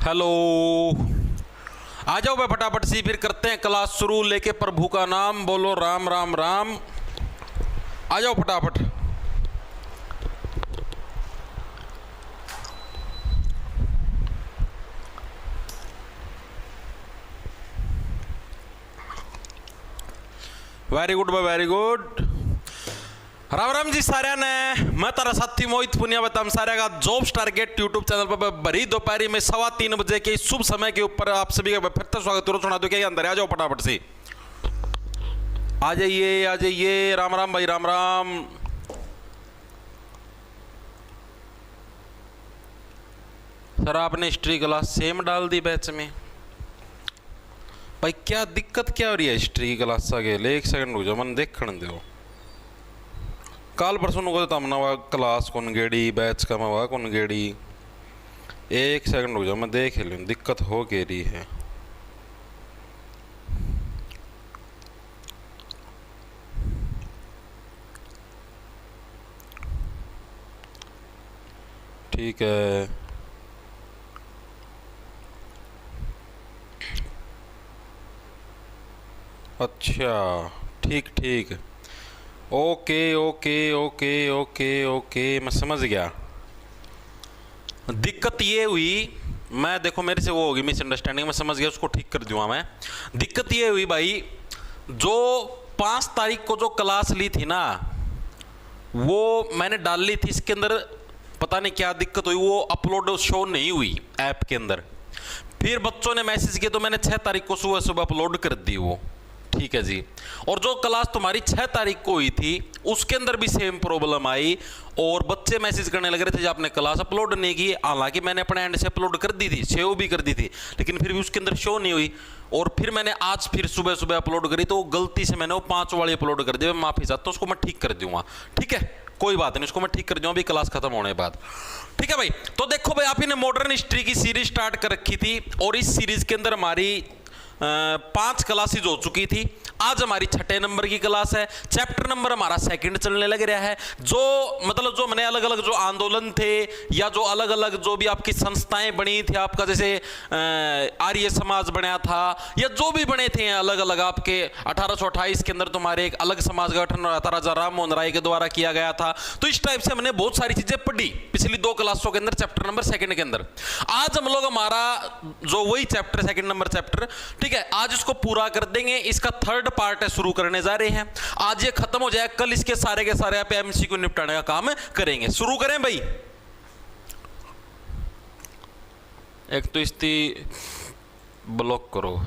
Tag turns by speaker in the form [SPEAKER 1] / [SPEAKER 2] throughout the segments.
[SPEAKER 1] Hello, आ जाओ भाई फटाफट सी, फिर करते हैं क्लास शुरू। लेके प्रभु का नाम बोलो, राम राम राम। आ जाओ फटाफट। वेरी गुड भाई, वेरी गुड। राम राम जी सारे ने। मैं तारा साथी मोहित पुनिया बताम सारे का जॉब्स टारगेट यूट्यूब चैनल पर भरी दोपहरी में 3:15 बजे के शुभ समय के ऊपर आप सभी का फिर से स्वागत करो। सुना दो क्या अंदर आ जाओ फटाफट से, आ जाइए आ जाइए। राम राम भाई, राम राम। सर आपने हिस्ट्री क्लास सेम डाल दी बैच में भाई, क्या दिक्कत क्या हो रही है हिस्ट्री क्लास के लिए? 1 सेकंड हो जाओ, मन देखने दो। काल परसों को तो हमने वह क्लास कौन गेड़ी, बैच का मैं वह कौन गेड़ी। 1 सेकंड हो जाओ, मैं देख लूँ दिक्कत हो के रही है। ठीक है, अच्छा ठीक ठीक, okay okay okay okay okay, मैं समझ गया। दिक्कत ये हुई, मैं देखो मेरे से वो होगी मिसअंडरस्टैंडिंग, मैं समझ गया, उसको ठीक कर दूंगा मैं। दिक्कत ये हुई भाई, जो 5 तारीख को जो क्लास ली थी ना, वो मैंने डाल ली थी। इसके अंदर पता नहीं क्या दिक्कत हुई, वो अपलोड शो नहीं हुई ऐप के अंदर। फिर बच्चों ने मैसेज किया तो मैंने 6 तारीख को सुबह सुबह अपलोड कर दी वो। ठीक है जी। और जो क्लास तुम्हारी 6 तारीख को हुई थी उसके अंदर भी सेम प्रॉब्लम आई और बच्चे मैसेज करने लग रहे थे जो आपने क्लास अपलोड नहीं की। हालांकि मैंने अपने एंड से अपलोड कर दी थी, सेव भी कर दी थी, लेकिन फिर भी उसके अंदर शो नहीं हुई। और फिर मैंने आज फिर सुबह सुबह अपलोड करी तो गलती से मैंने वो 5 वाली अपलोड कर दी। मैं माफी चाहता हूँ, उसको मैं ठीक कर दूंगा। ठीक है, कोई बात नहीं, उसको मैं ठीक कर दूंगा अभी क्लास खत्म होने के बाद। ठीक है भाई, तो देखो भाई, आप ही ने मॉडर्न हिस्ट्री की सीरीज स्टार्ट कर रखी थी और इस सीरीज के अंदर हमारी 5 क्लासेज हो चुकी थी। आज हमारी 6 नंबर की क्लास है। चैप्टर नंबर हमारा 2 चलने लग रहा है। जो मतलब जो मैंने अलग अलग जो आंदोलन थे या जो अलग अलग जो भी आपकी संस्थाएं बनी थी, आपका जैसे आर्य समाज बना था या जो भी बने थे अलग अलग आपके 1828 के अंदर तुम्हारे एक अलग समाज का गठन राजा राम मोहन राय के द्वारा किया गया था। तो इस टाइप से हमने बहुत सारी चीजें पढ़ी पिछली 2 क्लासों के अंदर, चैप्टर नंबर 2 के अंदर। आज हम लोग हमारा जो वही चैप्टर 2 नंबर चैप्टर, ठीक है, आज इसको पूरा कर देंगे। इसका 3rd पार्ट है, शुरू करने जा रहे हैं। आज ये खत्म हो जाए, कल इसके सारे के सारे आप एमसीक्यू निपटाने का काम करेंगे। शुरू करें भाई। एक तो इसकी ब्लॉक करो।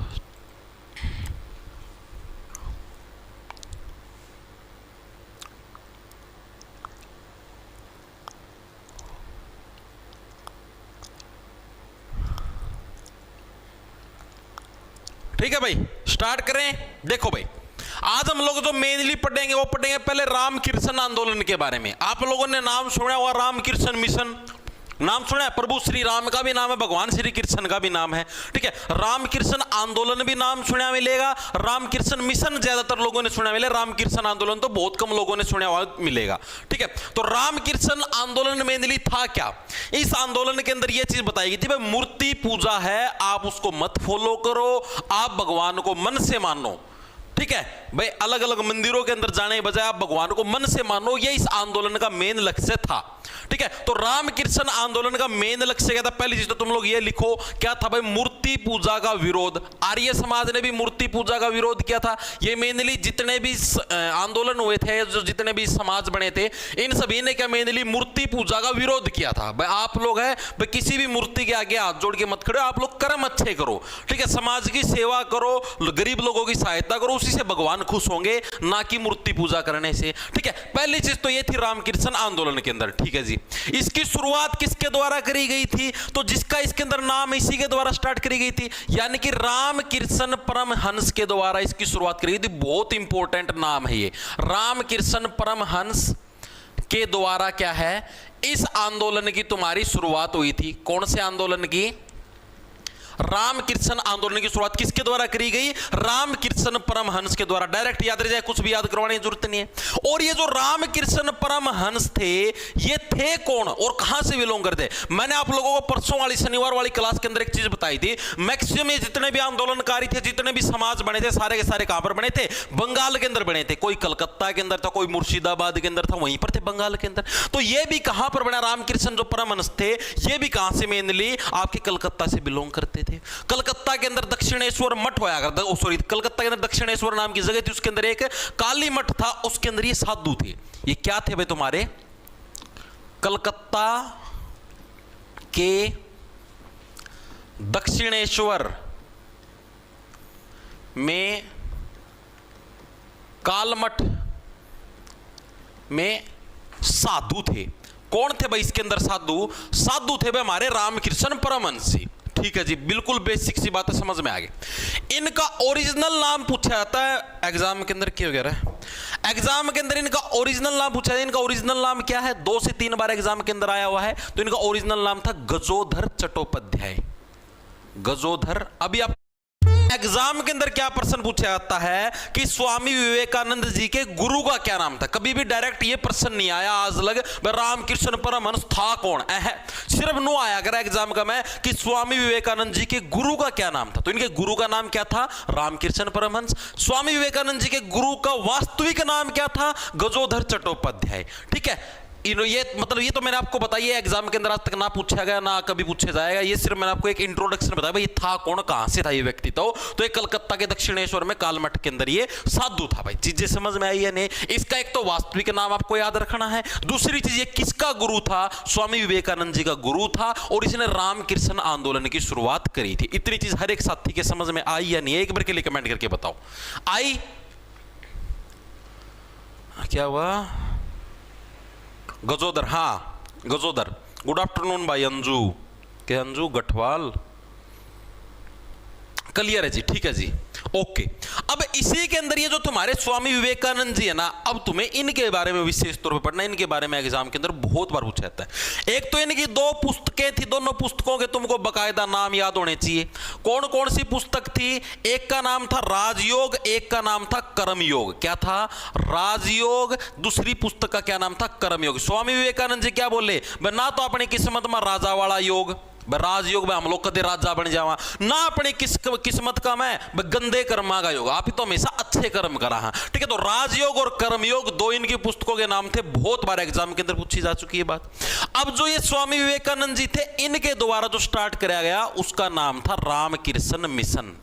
[SPEAKER 1] ठीक है भाई, स्टार्ट करें। देखो भाई, आज हम लोग जो मेनली पढ़ेंगे वो पढ़ेंगे पहले रामकृष्ण आंदोलन के बारे में। आप लोगों ने नाम सुना हुआ रामकृष्ण मिशन, नाम सुना है? प्रभु श्री राम का भी नाम है, भगवान श्री कृष्ण का भी नाम है। ठीक है, रामकृष्ण आंदोलन भी नाम सुना मिलेगा, रामकृष्ण मिशन ज्यादातर लोगों ने सुना मिलेगा, रामकृष्ण आंदोलन तो बहुत कम लोगों ने सुना हुआ मिलेगा। ठीक है, तो रामकृष्ण आंदोलन मेनली था क्या? इस आंदोलन के अंदर यह चीज बताई गई थी, भाई मूर्ति पूजा है, आप उसको मत फॉलो करो, आप भगवान को मन से मानो। ठीक है भाई, अलग अलग मंदिरों के अंदर जाने के बजाय आप भगवान को मन से मानो, ये इस आंदोलन का मेन लक्ष्य था। ठीक है, तो रामकृष्ण आंदोलन का मेन लक्ष्य क्या था? पहली चीज तो तुम लोग ये लिखो, क्या था भाई? मूर्ति पूजा का विरोध। आर्य समाज ने भी मूर्ति पूजा का विरोध किया था। ये मेनली जितने भी आंदोलन हुए थे, जो जितने भी समाज बने थे, इन सभी ने क्या मेनली मूर्ति पूजा का विरोध किया था। भाई आप लोग है भाई, किसी भी मूर्ति के आगे हाथ जोड़ के मत खड़े, आप लोग कर्म अच्छे करो। ठीक है, समाज की सेवा करो, गरीब लोगों की सहायता करो, उसी से भगवान खुश होंगे, ना कि मूर्ति पूजा करने से। ठीक है, पहली चीज तो ये थी रामकृष्ण आंदोलन के अंदर। ठीक है जी, इसकी शुरुआत किसके द्वारा करी गई थी? तो जिसका इसके अंदर नाम इसी के द्वारा स्टार्ट करी गई थी, यानी कि रामकृष्ण परमहंस के द्वारा इसकी शुरुआत करी गई थी। बहुत इंपॉर्टेंट नाम है ये, रामकृष्ण परमहंस के द्वारा क्या है, इस आंदोलन की तुम्हारी शुरुआत हुई थी। कौन से आंदोलन की? रामकृष्ण आंदोलन की शुरुआत किसके द्वारा करी गई? रामकृष्ण परमहंस के द्वारा। डायरेक्ट याद रह जाए, कुछ भी याद करवाने की जरूरत नहीं है। और ये जो रामकृष्ण परमहंस थे, ये थे कौन और कहां से बिलोंग करते? मैंने आप लोगों को परसों वाली शनिवार वाली क्लास के अंदर एक चीज बताई थी। मैक्सिमम जितने भी आंदोलनकारी थे, जितने भी समाज बने थे, सारे के सारे कहां पर बने थे? बंगाल के अंदर बने थे। कोई कलकत्ता के अंदर था, कोई मुर्शिदाबाद के अंदर था, वहीं पर थे बंगाल के अंदर। तो ये भी कहां पर बना? रामकृष्ण जो परमहंस थे, ये भी कहां से मेनली? आपके कलकत्ता से बिलोंग करते थे। कलकत्ता के अंदर दक्षिणेश्वर मठ होया करता, सॉरी, कलकत्ता के अंदर दक्षिणेश्वर नाम की जगह थी, उसके अंदर एक काली मठ था, उसके अंदर ये साधु थे। ये क्या थे भाई तुम्हारे? कलकत्ता के दक्षिणेश्वर में कालमठ में साधु थे। कौन थे भाई इसके अंदर साधु? साधु थे भाई हमारे रामकृष्ण परमहंस जी। ठीक है जी, बिल्कुल बेसिक सी बातें समझ में आ गई। इनका ओरिजिनल नाम पूछा जाता है एग्जाम के अंदर। क्या वगैरह एग्जाम के अंदर इनका ओरिजिनल नाम पूछा जाए। इनका ओरिजिनल नाम क्या है? 2 से 3 बार एग्जाम के अंदर आया हुआ है। तो इनका ओरिजिनल नाम था गजोधर चट्टोपाध्याय। गजोधर। अभी आप एग्जाम के अंदर क्या प्रश्न पूछा जाता है कि स्वामी विवेकानंद जी के गुरु का क्या नाम था? कभी भी डायरेक्ट ये प्रश्न नहीं आया आज लग रामकृष्ण परमहंस था कौन। सिर्फ नो आया अगर एग्जाम का मैं कि स्वामी विवेकानंद जी के गुरु का क्या नाम था। तो इनके गुरु का नाम क्या था? रामकृष्ण परमहंस। स्वामी विवेकानंद जी के गुरु का वास्तविक नाम क्या था? गजोधर चट्टोपाध्याय। ठीक है, ये मतलब ये तो मैंने आपको बताया एग्जाम के अंदर आज तक ना पूछा गया, ना कभी पूछा जाएगा। ये सिर्फ मैंने आपको एक इंट्रोडक्शन बताया भाई ये था कौन, कहां से था ये व्यक्ति। तो ये कलकत्ता के दक्षिणेश्वर में कालमठ के अंदर ये साधु था भाई। चीजें समझ में आई है नहीं? इसका एक तो वास्तविक नाम आपको याद रखना है, दूसरी चीज ये किसका गुरु था? स्वामी विवेकानंद जी का गुरु था और इसने रामकृष्ण आंदोलन की शुरुआत करी थी। इतनी चीज हर एक साथी के समझ में आई या नहीं? एक बार के लिए कमेंट करके बताओ। आई? क्या हुआ? गजोदर, हाँ गजोदर। गुड आफ्टरनून भाई अंजू के, अंजू गठवाल। क्लियर है जी? ठीक है जी, ओके। अब इसी के अंदर ये जो तुम्हारे स्वामी विवेकानंद जी है ना, अब तुम्हें इनके बारे में विशेष तौर पे पढ़ना। इनके बारे में एग्जाम के अंदर बहुत बार पूछा जाता है। एक तो इनकी 2 पुस्तकें थी, दोनों पुस्तकों के तुमको बकायदा नाम याद होने चाहिए। कौन कौन सी पुस्तक थी? एक का नाम था राजयोग, एक का नाम था कर्मयोग। क्या था? राजयोग। दूसरी पुस्तक का क्या नाम था? कर्मयोग। स्वामी विवेकानंद जी क्या बोले? ना तो अपनी किस्मत में राजा वाला योग, राजयोग में हम लोग कदे राजा बन जावा, ना अपनी किस्मत का मैं गंदे कर्मा का योग, आप ही तो हमेशा अच्छे कर्म करा। हाँ ठीक है, तो राजयोग और कर्मयोग 2 इनकी पुस्तकों के नाम थे। बहुत बार एग्जाम के अंदर पूछी जा चुकी है बात। अब जो ये स्वामी विवेकानंद जी थे, इनके द्वारा जो स्टार्ट कराया गया उसका नाम था रामकृष्ण मिशन।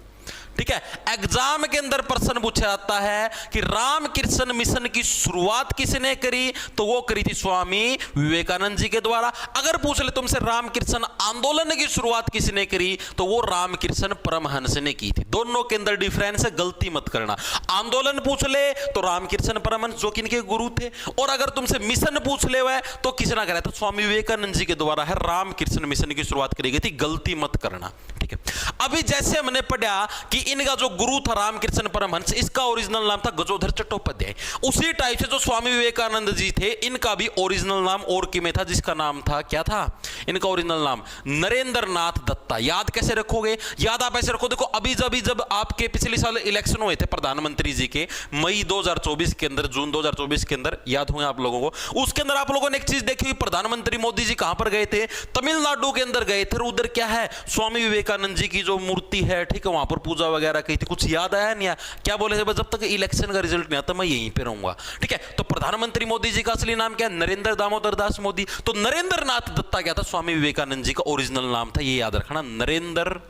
[SPEAKER 1] ठीक है, एग्जाम के अंदर प्रश्न पूछा जाता है कि रामकृष्ण मिशन की शुरुआत किसने करी? तो वो करी थी स्वामी विवेकानंद जी के द्वारा। अगर पूछ ले तुमसे रामकृष्ण आंदोलन की शुरुआत किसने करी? तो वो रामकृष्ण परमहंस ने की थी। दोनों के अंदर डिफरेंस है, गलती मत करना। आंदोलन पूछ ले तो रामकृष्ण परमहंस जो कि इनके गुरु थे, और अगर तुमसे मिशन पूछ ले हुआ तो किसने करा? तो स्वामी विवेकानंद जी के द्वारा है रामकृष्ण मिशन की शुरुआत करी गई थी। गलती मत करना। ठीक है, अभी जैसे हमने पढ़ा कि इनका जो गुरु था रामकृष्ण परमहंस, इसका ओरिजिनल नाम था गजोधर चट्टोपाध्याय। उसी टाइप से जो स्वामी विवेकानंद जी थे, इनका भी ओरिजिनल नाम और की में था, जिसका नाम था क्या था? इनका ओरिजिनल नाम नरेंद्र नाथ दत्ता। याद कैसे रखोगे? याद आप ऐसे रखो, देखो अभी जब आपके पिछले साल इलेक्शन हुए थे प्रधानमंत्री जी के, मई 2024 के अंदर, जून 2024 के अंदर, याद होंगे आप लोगों को। उसके अंदर आप लोगों ने एक चीज देखी, प्रधानमंत्री मोदी जी कहां पर गए थे? तमिलनाडु के अंदर गए थे। उधर क्या है? स्वामी विवेकानंद जी की जो मूर्ति है, ठीक है, वहां पर पूजा वगैरह की थी। कुछ याद आया नहीं? क्या बोले थे? जब तक इलेक्शन का रिजल्ट नहीं आता मैं यहीं पे रहूंगा। ठीक है, तो प्रधानमंत्री मोदी जी का असली नाम क्या है? नरेंद्र दामोदर दास मोदी। तो नरेंद्र नाथ दत्ता क्या था? स्वामी विवेकानंद जी का ओरिजिनल नाम था, ये याद रखना, नरेंद्र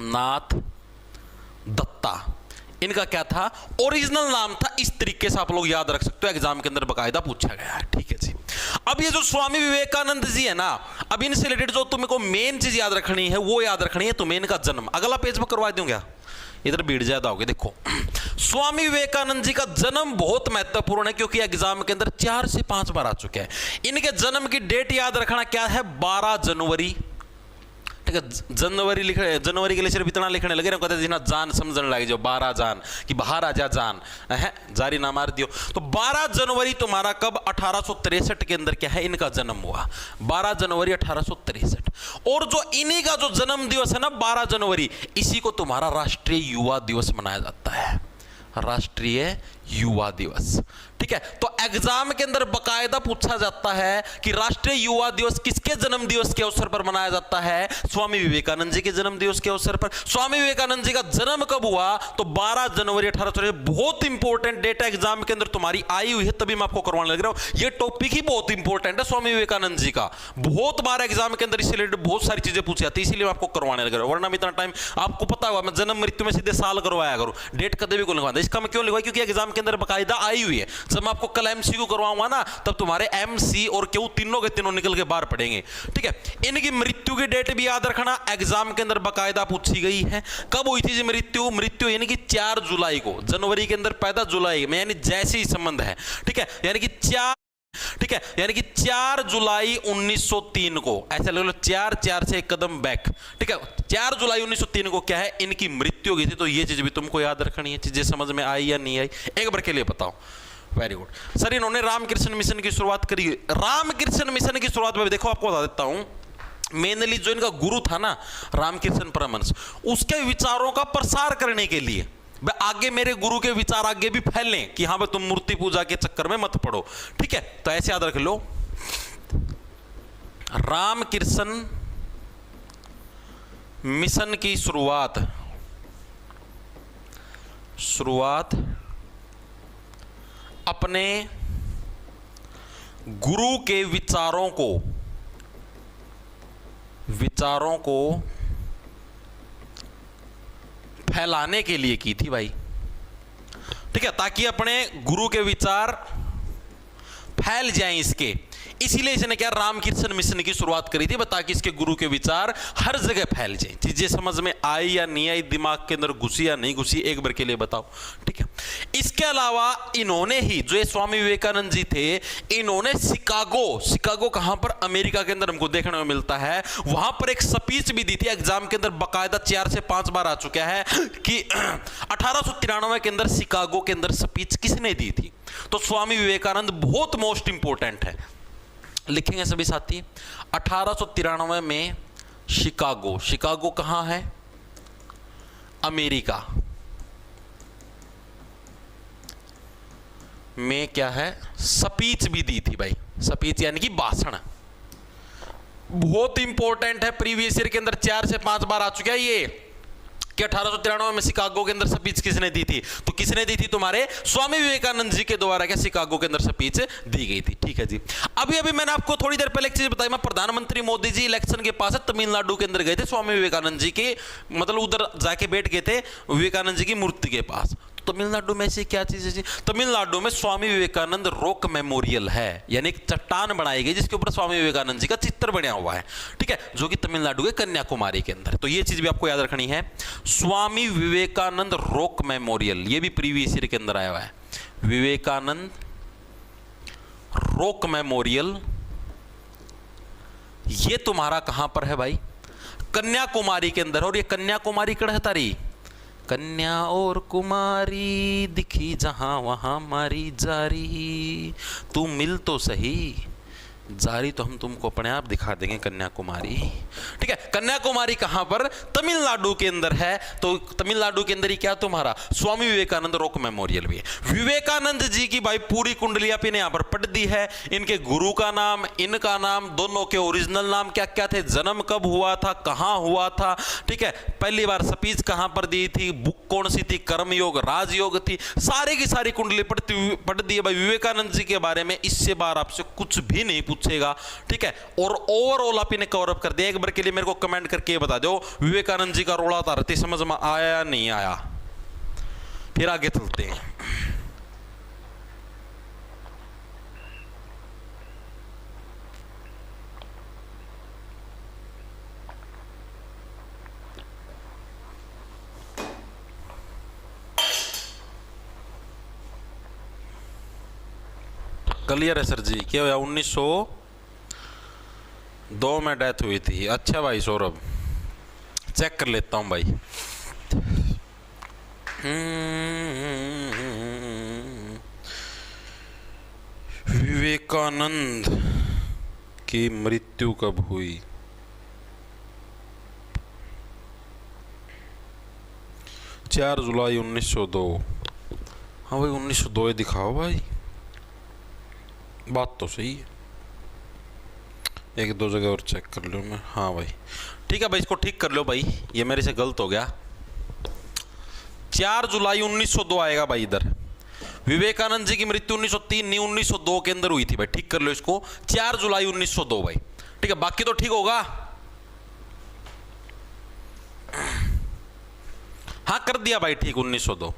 [SPEAKER 1] नाथ दत्ता। इनका क्या था? ओरिजिनल नाम था। इस तरीके से आप लोग याद रख सकते हो, एग्जाम के अंदर बकायदा पूछा गया है। ठीक है जी, अब ये जो स्वामी विवेकानंद जी है ना, अब इनसे रिलेटेड जो तुमको मेन चीज याद रखनी है वो याद रखनी है तुम्हें इनका जन्म। अगला पेज पर करवा दूं क्या? इधर भीड़ ज्यादा होगी। देखो, स्वामी विवेकानंद जी का जन्म बहुत महत्वपूर्ण है, क्योंकि एग्जाम के अंदर 4 से 5 बार आ चुके हैं। इनके जन्म की डेट याद रखना क्या है? 12 जनवरी ठीक है। जनवरी के लिए सिर्फ इतना लिखने लगे ना, कहते जिना जान समझने लगे जो 12 जान कि बाहर आ जा जान है, जारी ना मार दियो। तो 12 जनवरी तुम्हारा कब 1863 के अंदर क्या है, इनका जन्म हुआ 12 जनवरी 1863। और जो इन्हीं का जो जन्म दिवस है ना 12 जनवरी, इसी को तुम्हारा राष्ट्रीय युवा दिवस मनाया जाता है, राष्ट्रीय युवा दिवस। ठीक है, तो एग्जाम के अंदर बकायदा पूछा जाता है कि राष्ट्रीय युवा दिवस किसके जन्म दिवस के अवसर पर मनाया जाता है, स्वामी विवेकानंद जी के जन्म दिवस के अवसर पर। स्वामी विवेकानंद जी का जन्म कब हुआ, तो 12 जनवरी 1863। बहुत इंपॉर्टेंट डेट एग्जाम के अंदर तुम्हारी आई हुई है, तभी मैं आपको करवाने लग रहा हूं। ये टॉपिक ही बहुत इंपॉर्टेंट है स्वामी विवेकानंद जी का, बहुत बार एग्जाम के अंदर इससे रिलेटेड बहुत सारी चीजें पूछी जाती है, इसीलिए मैं आपको करवाने लग रहा हूं। वरना इतना टाइम आपको पता होगा मैं जन्म मृत्यु में सीधे साल करवाया करूं, डेट कभी भी को लिखवा। इसका मैं क्यों लिखवाया, क्योंकि एग्जाम के अंदर बकायदा आई हुई है। जब मैं आपको कल एमसीक्यू करवाऊंगा ना, तब तुम्हारे एमसी और क्यू तीनों के तीनों निकल के बाहर पड़ेंगे। ठीक है, इनकी मृत्यु की डेट भी याद रखना, एग्जाम के अंदर बकायदा पूछी गई है। कब हुई थी जी मृत्यु, मृत्यु यानी कि 4 जुलाई को, जनवरी के अंदर पैदा जुलाई में, यानी जैसे ही संबंध है। ठीक है, यानी कि 4 जुलाई 1903 को, ऐसा ले लो 4 से एक कदम बैक। ठीक है, 4 जुलाई 1903 को क्या है, इनकी मृत्यु हो गई थी। तो ये चीज भी तुमको याद रखनी है। चीजें समझ में आई या नहीं आई, एक बार के लिए बताओ। Very good sir. इन्होंने रामकृष्ण मिशन की शुरुआत करी। रामकृष्ण मिशन की शुरुआत में देखो, आपको बता देता हूं, मेनली जो इनका गुरु था ना रामकृष्ण परमहंस, उसके विचारों का प्रसार करने के लिए, आगे मेरे गुरु के विचार आगे भी फैलें कि हाँ भाई तुम मूर्ति पूजा के चक्कर में मत पड़ो। ठीक है, तो ऐसे याद रख लो, रामकृष्ण मिशन की शुरुआत अपने गुरु के विचारों को फैलाने के लिए की थी भाई। ठीक है, ताकि अपने गुरु के विचार फैल जाएं इसके, इसीलिए इसने क्या रामकृष्ण मिशन की शुरुआत करी थी, ताकि इसके गुरु के विचार हर जगह फैल जाएं। चीजें समझ में आई या नहीं आई, दिमाग के अंदर घुसी या नहीं घुसी, एक बार के लिए बताओ। ठीक है, इसके अलावा इन्होंने ही, जो स्वामी विवेकानंद जी थे, इन्होंने शिकागो कहां पर, अमेरिका के अंदर हमको देखने में मिलता है, वहां पर एक स्पीच भी दी थी। एग्जाम के अंदर बकायदा 4 से 5 बार आ चुका है कि 1893 के अंदर शिकागो के अंदर स्पीच किसने दी थी, तो स्वामी विवेकानंद। बहुत मोस्ट इंपॉर्टेंट है, लिखेंगे सभी साथी। 1893 में शिकागो कहां है, अमेरिका में क्या है, स्पीच भी दी थी भाई। स्पीच यानी कि भाषण, बहुत इंपॉर्टेंट है, प्रीवियस ईयर के अंदर 4 से 5 बार आ चुका है ये कि 1893 में शिकागो के अंदर स्पीच किसने दी थी, तो किसने दी थी, तुम्हारे स्वामी विवेकानंद जी के द्वारा क्या शिकागो के अंदर स्पीच दी गई थी। ठीक है जी, अभी मैंने आपको थोड़ी देर पहले एक चीज बताई, मैं प्रधानमंत्री मोदी जी इलेक्शन के पास तमिलनाडु के अंदर गए थे, स्वामी विवेकानंद जी के, मतलब उधर जाके बैठ गए थे विवेकानंद जी की मूर्ति के पास। तमिलनाडु में से क्या चीज है, तमिलनाडु में स्वामी विवेकानंद रॉक मेमोरियल है, यानी एक चट्टान बनाई गई जिसके ऊपर स्वामी विवेकानंद जी का चित्र बना हुआ है। ठीक है, जो कि तमिलनाडु के कन्याकुमारी के अंदर। तो ये चीज भी आपको याद रखनी है, स्वामी विवेकानंद रॉक मेमोरियल, ये भी प्रीवियस ईयर के अंदर आया हुआ है। विवेकानंद रॉक मेमोरियल, ये तुम्हारा कहां पर है भाई, कन्याकुमारी के अंदर। और ये कन्याकुमारी कड़हता रही, कन्या और कुमारी दिखी जहां वहां मारी जारी, तू मिल तो सही, जारी तो हम तुमको अपने आप दिखा देंगे कन्याकुमारी। ठीक है, कन्याकुमारी कहां पर, तमिलनाडु के अंदर है। तो तमिलनाडु के अंदर ही क्या तुम्हारा स्वामी विवेकानंद रॉक मेमोरियल भी है। विवेकानंद जी की भाई पूरी कुंडली आपने यहां पर पढ़ दी है, इनके गुरु का नाम, इनका नाम, दोनों के ओरिजिनल नाम क्या क्या थे, जन्म कब हुआ था, कहां हुआ था। ठीक है, पहली बार स्पीच कहां पर दी थी, बुक कौन सी थी, कर्मयोग, राजयोग थी, सारी की सारी कुंडली पढ़ दी है भाई विवेकानंद जी के बारे में। इससे बार आपसे कुछ भी नहीं पूछेगा। ठीक है, और ओवरऑल आप इन्हें कवर अप कर दिया। एक बार के लिए मेरे को कमेंट करके बता दो, विवेकानंद जी का रोड़ा तारती समझ में आया या नहीं आया, फिर आगे चलते हैं। क्लियर है सर जी, क्या हुआ, 1902 में डेथ हुई थी। अच्छा भाई सौरभ, चेक कर लेता हूं भाई। विवेकानंद की मृत्यु कब हुई? 4 जुलाई 1902। हाँ भाई 1902 दिखाओ भाई, बात तो सही है। एक दो जगह और चेक कर लो मैं। हाँ भाई ठीक है भाई, इसको ठीक कर लो भाई, ये मेरे से गलत हो गया। 4 जुलाई 1902 आएगा भाई इधर। विवेकानंद जी की मृत्यु 1903 नहीं 1902 के अंदर हुई थी भाई, ठीक कर लो इसको, 4 जुलाई 1902 भाई। ठीक है, बाकी तो ठीक होगा। हाँ कर दिया भाई ठीक, 1902।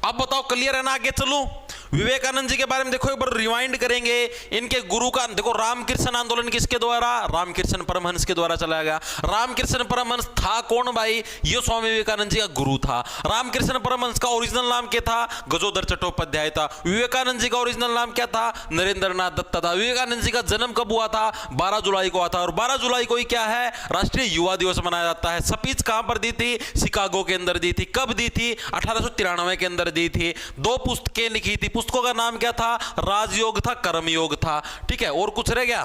[SPEAKER 1] अब बताओ क्लियर है ना, आगे चलूं? विवेकानंद जी के बारे में देखो एक बार रिवाइंड करेंगे। इनके गुरु का देखो, रामकृष्ण आंदोलन किसके द्वारा? रामकृष्ण परमहंस के द्वारा चलाया गया। रामकृष्ण परमहंस था कौन भाई? ये स्वामी विवेकानंद जी का गुरु था। रामकृष्ण परमहंस का ओरिजिनल नाम क्या था? गजोदर चट्टोपाध्याय था। विवेकानंद जी का ओरिजिनल नाम क्या था? नरेंद्रनाथ दत्ता था। विवेकानंद जी का जन्म कब हुआ था? 12 जुलाई को हुआ था। और 12 जुलाई को ही क्या है? राष्ट्रीय युवा दिवस मनाया जाता है। स्पीच कहां पर दी थी? शिकागो के अंदर दी थी। कब दी थी? 1893 के अंदर दी थी। 2 पुस्तकें लिखी थी। पुस्तकों का नाम क्या था? राजयोग था, कर्मयोग था। ठीक है, और कुछ रह गया?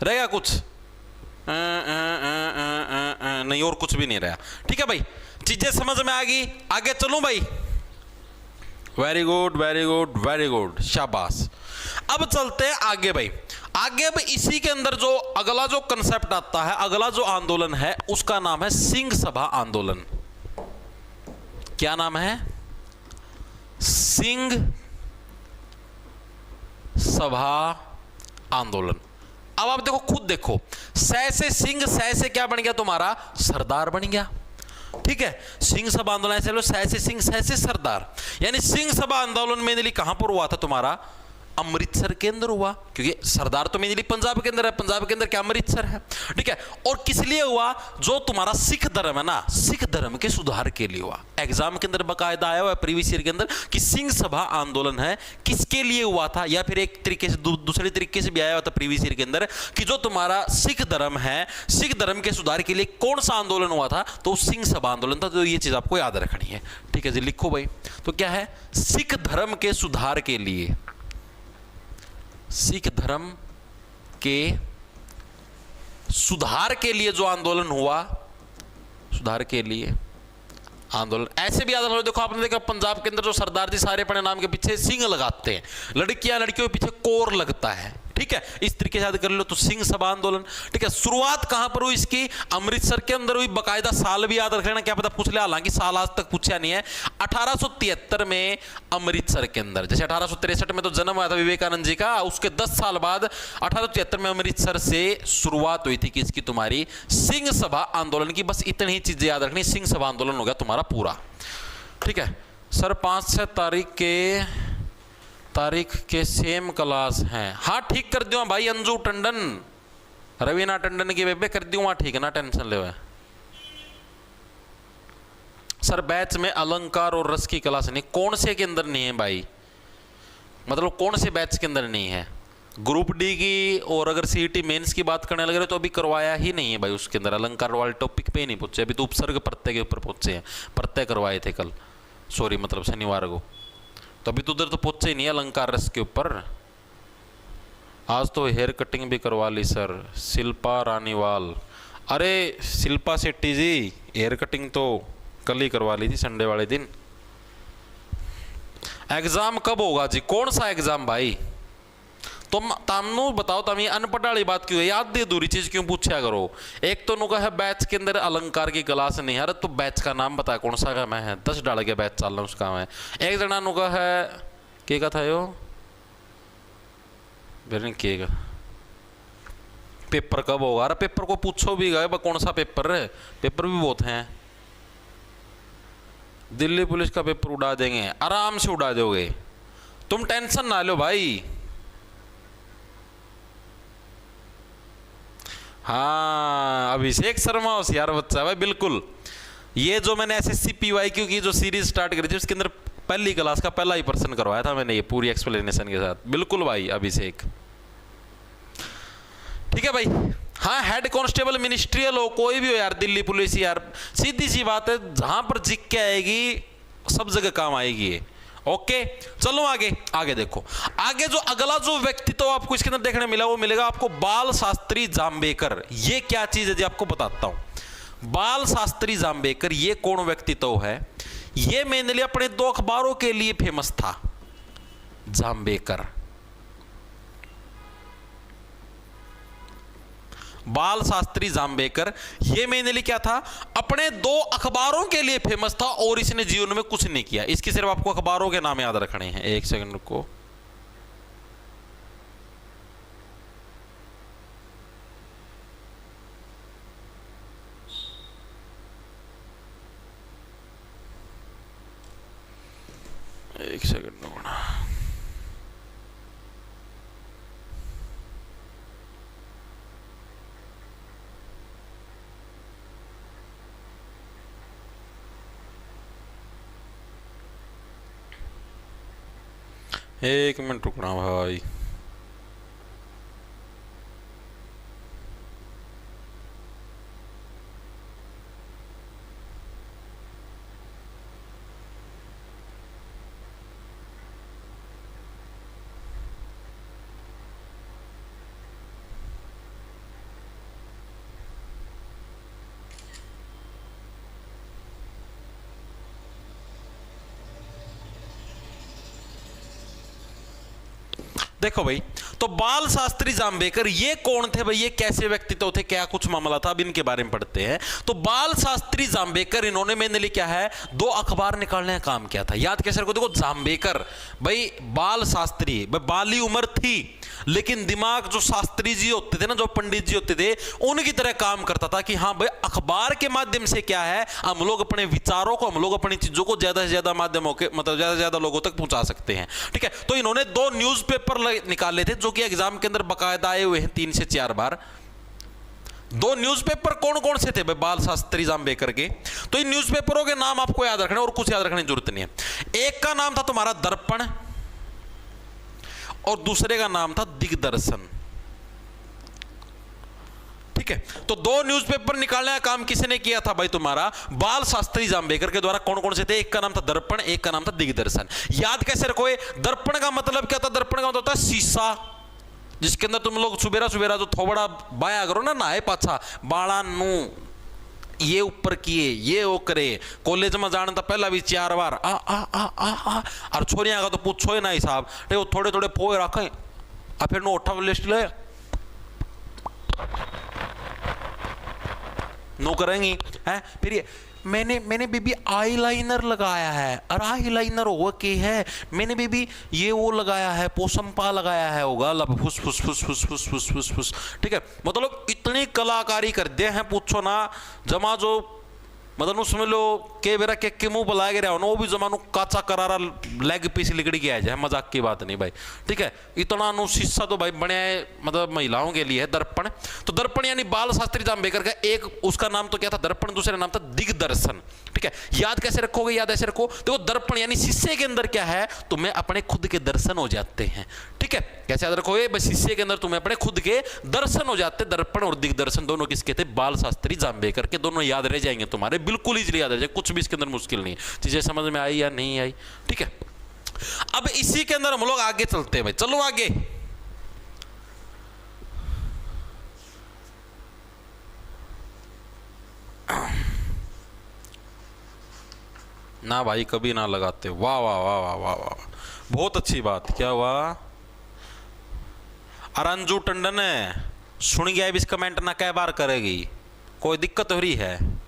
[SPEAKER 1] रह गया कुछ? नहीं, और कुछ भी नहीं रहा। ठीक है भाई, चीजें समझ में आ गई। आगे चलूं भाई? Very good very good very good, शाबाश। अब चलते हैं आगे भाई। आगे अब इसी के अंदर जो अगला जो कंसेप्ट आता है, अगला जो आंदोलन है, उसका नाम है सिंह सभा आंदोलन। क्या नाम है? सिंह सभा आंदोलन। अब आप देखो, खुद देखो, सै से सिंह, सै से क्या बन गया तुम्हारा? सरदार बन गया। ठीक है, सिंह सभा आंदोलन ऐसे लो, सै से सिंह, सै से सरदार। यानी सिंह सभा आंदोलन मेनली कहां पर हुआ था तुम्हारा? अमृतसर के अंदर हुआ, क्योंकि सरदार तो मेनली पंजाब के अंदर है। पंजाब के अंदर क्या? अमृतसर है। ठीक है, और किस लिए हुआ? जो तुम्हारा सिख धर्म है ना, सिख धर्म के सुधार के लिए हुआ। एग्जाम के अंदर बकायदा आया हुआ है प्रीवियस ईयर के अंदर कि सिंह सभा आंदोलन है किसके लिए हुआ था, या फिर एक तरीके से दूसरे तरीके से भी आया हुआ था प्रीवियस ईयर के अंदर कि जो तुम्हारा सिख धर्म है, सिख धर्म के सुधार के लिए कौन सा आंदोलन हुआ था? तो सिंह सभा आंदोलन था। तो ये चीज आपको याद रखनी है। ठीक है जी, लिखो भाई। तो क्या है? सिख धर्म के सुधार के लिए, सिख धर्म के सुधार के लिए जो आंदोलन हुआ, सुधार के लिए आंदोलन। ऐसे भी आंदोलन देखो, आपने देखा पंजाब के अंदर जो सरदार जी सारे अपने नाम के पीछे सिंह लगाते हैं, लड़कियों के पीछे कोर लगता है। ठीक है, इस तरीके से याद कर लो। तो सिंह सभा आंदोलन। ठीक है, शुरुआत कहां पर हुई इसकी? अमृतसर के अंदर हुई। बकायदा साल भी याद रख लेना, क्या पता पूछ ले, हालांकि साल आज तक पूछा नहीं है। 1873 में अमृतसर के अंदर। जैसे 1863 में तो जन्म हुआ था विवेकानंद जी का, उसके 10 साल बाद 1873 में अमृतसर से शुरुआत हुई थी किसकी? तुम्हारी सिंह सभा आंदोलन की। बस इतनी ही चीजें याद रखनी, सिंह सभा आंदोलन हो गया तुम्हारा पूरा। ठीक है सर, 5-6 तारीख के सेम क्लास हैं। हाँ ठीक कर दियो भाई। अंजू टंडन, रवीना टंडन की वेब पे कर दियो, वहां ठीक है ना, टेंशन ले हुए। सर बैच में अलंकार और रस की क्लास नहीं, कौन से के अंदर नहीं है भाई? मतलब कौन से बैच के अंदर नहीं है? ग्रुप डी की और अगर सीईटी मेंस की बात करने लगे तो अभी करवाया ही नहीं है भाई। उसके अंदर अलंकार वाले टॉपिक पे ही नहीं पूछे, अभी तो उपसर्ग प्रत्यय के ऊपर पूछे हैं। प्रत्यय करवाए थे कल, सॉरी मतलब शनिवार को, तो अभी तो उधर तो पूछे ही नहीं अलंकार रस के ऊपर। आज तो हेयर कटिंग भी करवा ली सर, शिल्पा रानीवाल। अरे शिल्पा शेट्टी जी, हेयर कटिंग तो कल ही करवा ली थी संडे वाले दिन। एग्जाम कब होगा जी? कौन सा एग्जाम भाई? तुम तामनु बताओ, तुम ये अनपढ़ वाली बात क्यों है? याद दे दूरी चीज क्यों पूछा करो? एक तो नुका है बैच के अंदर अलंकार की क्लास नहीं है। अरे तो बैच का नाम बता, कौन सा का मैं है? 10 डाल के बैच चल रहा हूँ उसका मैं। एक जना नुका है के का था यो के का पेपर कब होगा? अरे पेपर को पूछो भी गए कौन सा पेपर है? पेपर भी बहुत हैं। दिल्ली पुलिस का पेपर उड़ा देंगे, आराम से उड़ा दोगे, तुम टेंशन ना लो भाई। हाँ अभिषेक शर्मा होशियार बच्चा भाई, बिल्कुल। ये जो मैंने एसएससी पीवाईक्यू की जो सीरीज स्टार्ट करी थी उसके अंदर पहली क्लास का पहला ही प्रश्न करवाया था मैंने, ये पूरी एक्सप्लेनेशन के साथ। बिल्कुल भाई अभिषेक। ठीक है भाई, हाँ, हेड कांस्टेबल मिनिस्ट्रियल हो, कोई भी हो यार, दिल्ली पुलिस यार, सीधी सी बात है, जहां पर जिक के आएगी सब जगह काम आएगी ये। ओके, चलो आगे। आगे देखो, आगे जो अगला जो व्यक्तित्व तो आपको इसके अंदर देखने मिला, वो मिलेगा आपको बाल शास्त्री जाम्बेकर। ये क्या चीज है जी, आपको बताता हूं। बाल शास्त्री जाम्बेकर ये कौन व्यक्तित्व है? ये मेनली अपने 2 अखबारों के लिए फेमस था, जाम्बेकर। बाल शास्त्री जाम्बेकर ये मेनली क्या था, अपने 2 अखबारों के लिए फेमस था, और इसने जीवन में कुछ नहीं किया। इसकी सिर्फ आपको अखबारों के नाम याद रखने हैं। एक सेकंड को, एक सेकंड होना। एक मिनट रुकना भाई। देखो भाई, तो बाल शास्त्री जाम्बेकर ये कौन थे भाई, ये कैसे व्यक्तित्व थे, क्या कुछ मामला था, अब इनके बारे में पढ़ते हैं। तो बाल शास्त्री जाम्बेकर, इन्होंने मेनली क्या है, 2 अखबार निकालने का काम किया था। याद कैसे रखो, देखो जाम्बेकर भाई, बाल शास्त्री भाई, बाली उम्र थी लेकिन दिमाग जो शास्त्री जी होते थे ना, जो पंडित जी होते थे, उनकी तरह काम करता था कि हाँ भाई, अखबार के माध्यम से क्या है, हम लोग अपने विचारों को, हम लोग अपनी चीजों को ज्यादा से ज्यादा माध्यमों के, मतलब ज्यादा से ज्यादा लोगों तक पहुंचा सकते हैं। ठीक है, तो इन्होंने 2 न्यूज़पेपर निकाले थे, जो कि एग्जाम के अंदर बाकायदा आए हुए हैं 3 से 4 बार। 2 न्यूज़पेपर कौन कौन से थे भाई, बाल शास्त्री जाम्बेकर के? तो इन न्यूज़पेपरों के नाम आपको याद रखने, और कुछ याद रखने की जरूरत नहीं है। एक का नाम था तुम्हारा दर्पण, और दूसरे का नाम था दिग्दर्शन। ठीक है, तो 2 न्यूज़पेपर निकालने का काम किसने किया था भाई, तुम्हारा बाल शास्त्री जाम्बेकर के द्वारा। कौन कौन से थे? एक का नाम था दर्पण, एक का नाम था दिग्दर्शन। याद कैसे रखोगे? दर्पण का मतलब क्या था? दर्पण का मतलब होता है शीशा, जिसके अंदर तुम लोग सुबेरा सुबेरा जो थोबड़ा बाया करो ना, नहाए पाछा बाला नू ये ऊपर किए, ये वो करे, कॉलेज में जाने तो पहला भी 4 बार आ आ आ आ आ, और छोरियां का तो पूछो ही ना हिसाब, वो थोड़े थोड़े पोए रखे, और फिर नो उठा लिस्ट ले नो करेंगी है। फिर ये मैंने बेबी आई लाइनर लगाया है, और आई लाइनर होगा के है, मैंने बेबी ये वो लगाया है, पोसम्पा लगाया है, होगा लब फुस फुस फुस फुस फुस फुस फुस फुस। ठीक है, मतलब इतनी कलाकारी कर दे हैं, पूछो ना। जमा जो मतलब समझ लो के बेरा के मुंह बुलाया गया हो ना, वो भी जमानो काचा करारा लेग पीस लिकड़ी के आ जाए, मजाक की बात नहीं भाई। ठीक है, इतना नु शीशा तो भाई बने मतलब महिलाओं के लिए है दर्पण। तो दर्पण यानी बाल शास्त्री जाम्बेकर का एक, उसका नाम तो क्या था दर्पण, दूसरा नाम था दिग्दर्शन। ठीक है, याद कैसे रखोगे? याद ऐसे रखो, देखो दर्पण यानी शीशे के अंदर क्या है, तुम्हें अपने खुद के दर्शन हो जाते हैं। ठीक है, कैसे याद रखोगे? बस शीशे के अंदर तुम्हें अपने खुद के दर्शन हो जाते। दर्पण और दिग्दर्शन दोनों किसके थे? बाल शास्त्री जाम्बेकर के। दोनों याद रह जाएंगे तुम्हारे, बिल्कुल इजीली याद रह जाए, कुछ भी इसके अंदर मुश्किल नहीं है। चीजें समझ में आई या नहीं आई? ठीक है, अब इसी के अंदर हम लोग आगे चलते हैं भाई, चलो आगे। ना भाई कभी ना लगाते, वाह वाह वाह वाह वाह वाह, बहुत अच्छी बात। क्या हुआ? अरंजू टंडन है, सुन गया इस कमेंट ना कै बार करेगी, कोई दिक्कत हो रही है?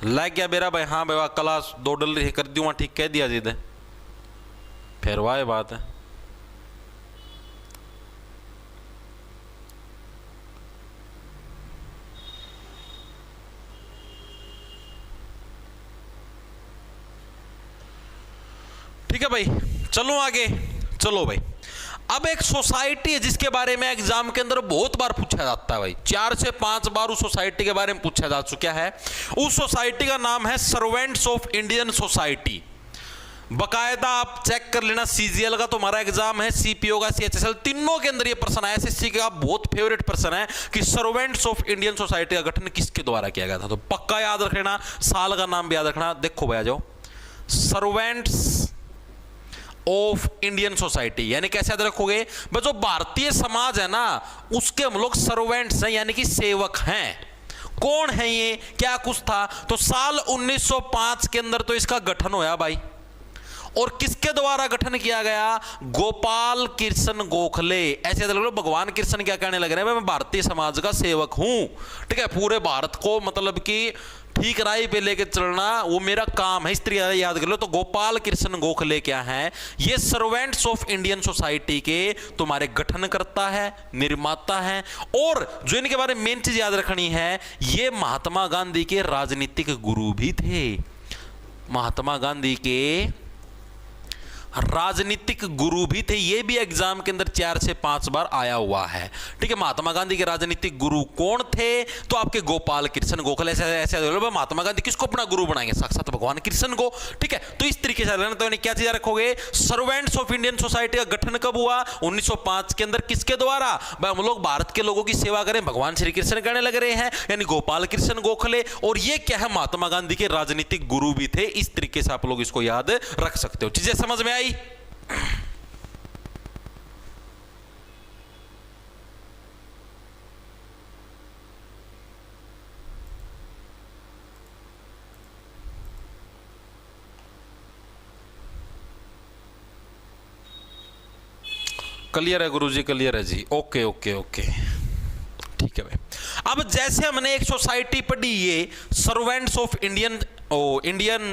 [SPEAKER 1] लग गया मेरा भाई, हाँ भाई वाह, क्लास 2 डल रही है, कर दूँ ठीक, कह दिया जी दे, फिर वाह बात है। ठीक है भाई, चलो आगे। चलो भाई, अब एक सोसाइटी है जिसके बारे में एग्जाम के अंदर बहुत बार पूछा जाता है भाई, 4 से 5 बार उस सोसाइटी के बारे में पूछा जा चुका है। उस सोसाइटी का नाम है सर्वेंट्स ऑफ इंडियन सोसाइटी। बकायदा आप चेक कर लेना, सीजीएल का तुम्हारा एग्जाम है, सीपीओ का, सीएचएसएल, तीनों के अंदर ये प्रश्न आया। एसएससी का बहुत फेवरेट प्रश्न है कि सर्वेंट्स ऑफ इंडियन सोसाइटी का गठन किसके द्वारा किया गया था। तो पक्का याद रखना, साल का नाम भी याद रखना। देखो भैया, जाओ, सर्वेंट्स ऑफ इंडियन सोसाइटी, यानी कैसे याद रखोगे भाई, जो भारतीय समाज है ना उसके हम लोग सर्वेंट्स हैं, यानी कि सेवक हैं। कौन है ये, क्या कुछ था, तो साल 1905 के अंदर तो इसका गठन होया भाई। और किसके द्वारा गठन किया गया, गोपाल कृष्ण गोखले। ऐसे याद रखो, भगवान कृष्ण क्या कहने लग रहे हैं, मैं भारतीय समाज का सेवक हूं, ठीक है, पूरे भारत को मतलब कि ठीक राय पे लेके चलना वो मेरा काम है, इस तरीके से याद कर लो। तो गोपाल कृष्ण गोखले क्या है, ये सर्वेंट्स ऑफ इंडियन सोसाइटी के तुम्हारे गठन करता है, निर्माता है। और जो इनके बारे में मेन चीज याद रखनी है, ये महात्मा गांधी के राजनीतिक गुरु भी थे। महात्मा गांधी के राजनीतिक गुरु भी थे, ये भी एग्जाम के अंदर 4 से 5 बार आया हुआ है, ठीक है। महात्मा गांधी के राजनीतिक गुरु कौन थे, तो आपके गोपाल कृष्ण गोखले। ऐसे महात्मा गांधी किसको अपना गुरु बनाएंगे, साक्षात भगवान कृष्ण को, ठीक है। तो इस तरीके से तो क्या चीज रखोगे, सर्वेंट्स ऑफ इंडियन सोसाइटी का गठन कब हुआ, 1905 के अंदर, किसके द्वारा, हम लोग भारत के लोगों की सेवा करें, भगवान श्री कृष्ण करने लग रहे हैं, यानी गोपाल कृष्ण गोखले। और ये क्या है, महात्मा गांधी के राजनीतिक गुरु भी थे। इस तरीके से आप लोग इसको याद रख सकते हो। चीजें समझ में आई। क्लियर है गुरुजी, क्लियर है जी, ओके ओके ओके, ठीक है भाई। अब जैसे हमने एक सोसाइटी पढ़ी, ये सर्वेंट्स ऑफ इंडियन,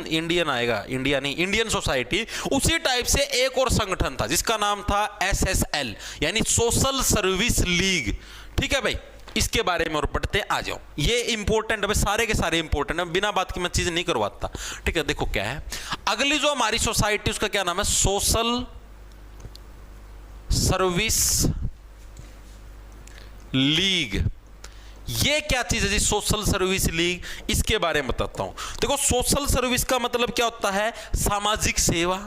[SPEAKER 1] इंडियन आएगा, इंडिया नहीं, इंडियन सोसाइटी। उसी टाइप से एक और संगठन था जिसका नाम था एसएसएल, यानी सोशल सर्विस लीग, ठीक है भाई। इसके बारे में और पढ़ते आ जाओ, ये इंपॉर्टेंट है, सारे के सारे इंपॉर्टेंट है, बिना बात की मैं चीज नहीं करवाता, ठीक है। देखो क्या है, अगली जो हमारी सोसाइटी, उसका क्या नाम है, सोशल सर्विस लीग। ये क्या चीज है जी, सोशल सर्विस लीग, इसके बारे में बताता हूं। देखो, सोशल सर्विस का मतलब क्या होता है, सामाजिक सेवा,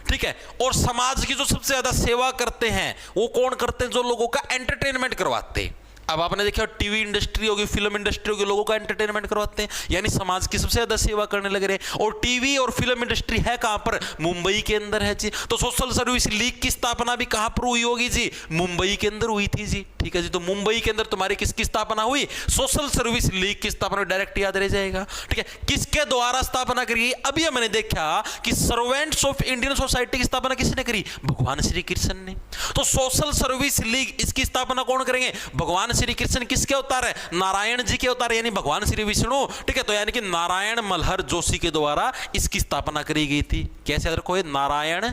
[SPEAKER 1] ठीक है। और समाज की जो सबसे ज्यादा सेवा करते हैं वो कौन करते हैं, जो लोगों का एंटरटेनमेंट करवाते हैं। अब आपने देखा टीवी इंडस्ट्री होगी, फिल्म इंडस्ट्री होगी, लोगों का एंटरटेनमेंट करवाते हैं, यानी समाज की सबसे ज्यादा सेवा करने लग रहे हैं। और टीवी और फिल्म इंडस्ट्री है कहां पर, मुंबई के अंदर है जी। तो सोशल सर्विस लीग की स्थापना भी कहां पर हुई होगी जी, मुंबई के अंदर हुई थी जी, ठीक है जी। तो मुंबई के अंदर तुम्हारी किसकी स्थापना हुई, सोशल सर्विस लीग की स्थापना, डायरेक्ट याद रह जाएगा, ठीक है। किसके द्वारा स्थापना करी, अभी हमने देखा कि सर्वेंट्स ऑफ इंडियन सोसाइटी की स्थापना किसने करी, भगवान श्री कृष्ण ने। तो सोशल सर्विस लीग, इसकी स्थापना कौन करेंगे, भगवान श्री कृष्ण। किसके अवतार है, नारायण जी के अवतार, यानी भगवान श्री विष्णु, ठीक है। तो यानी कि नारायण मल्हर जोशी के द्वारा इसकी स्थापना करी गई थी। कैसे याद रखो, नारायण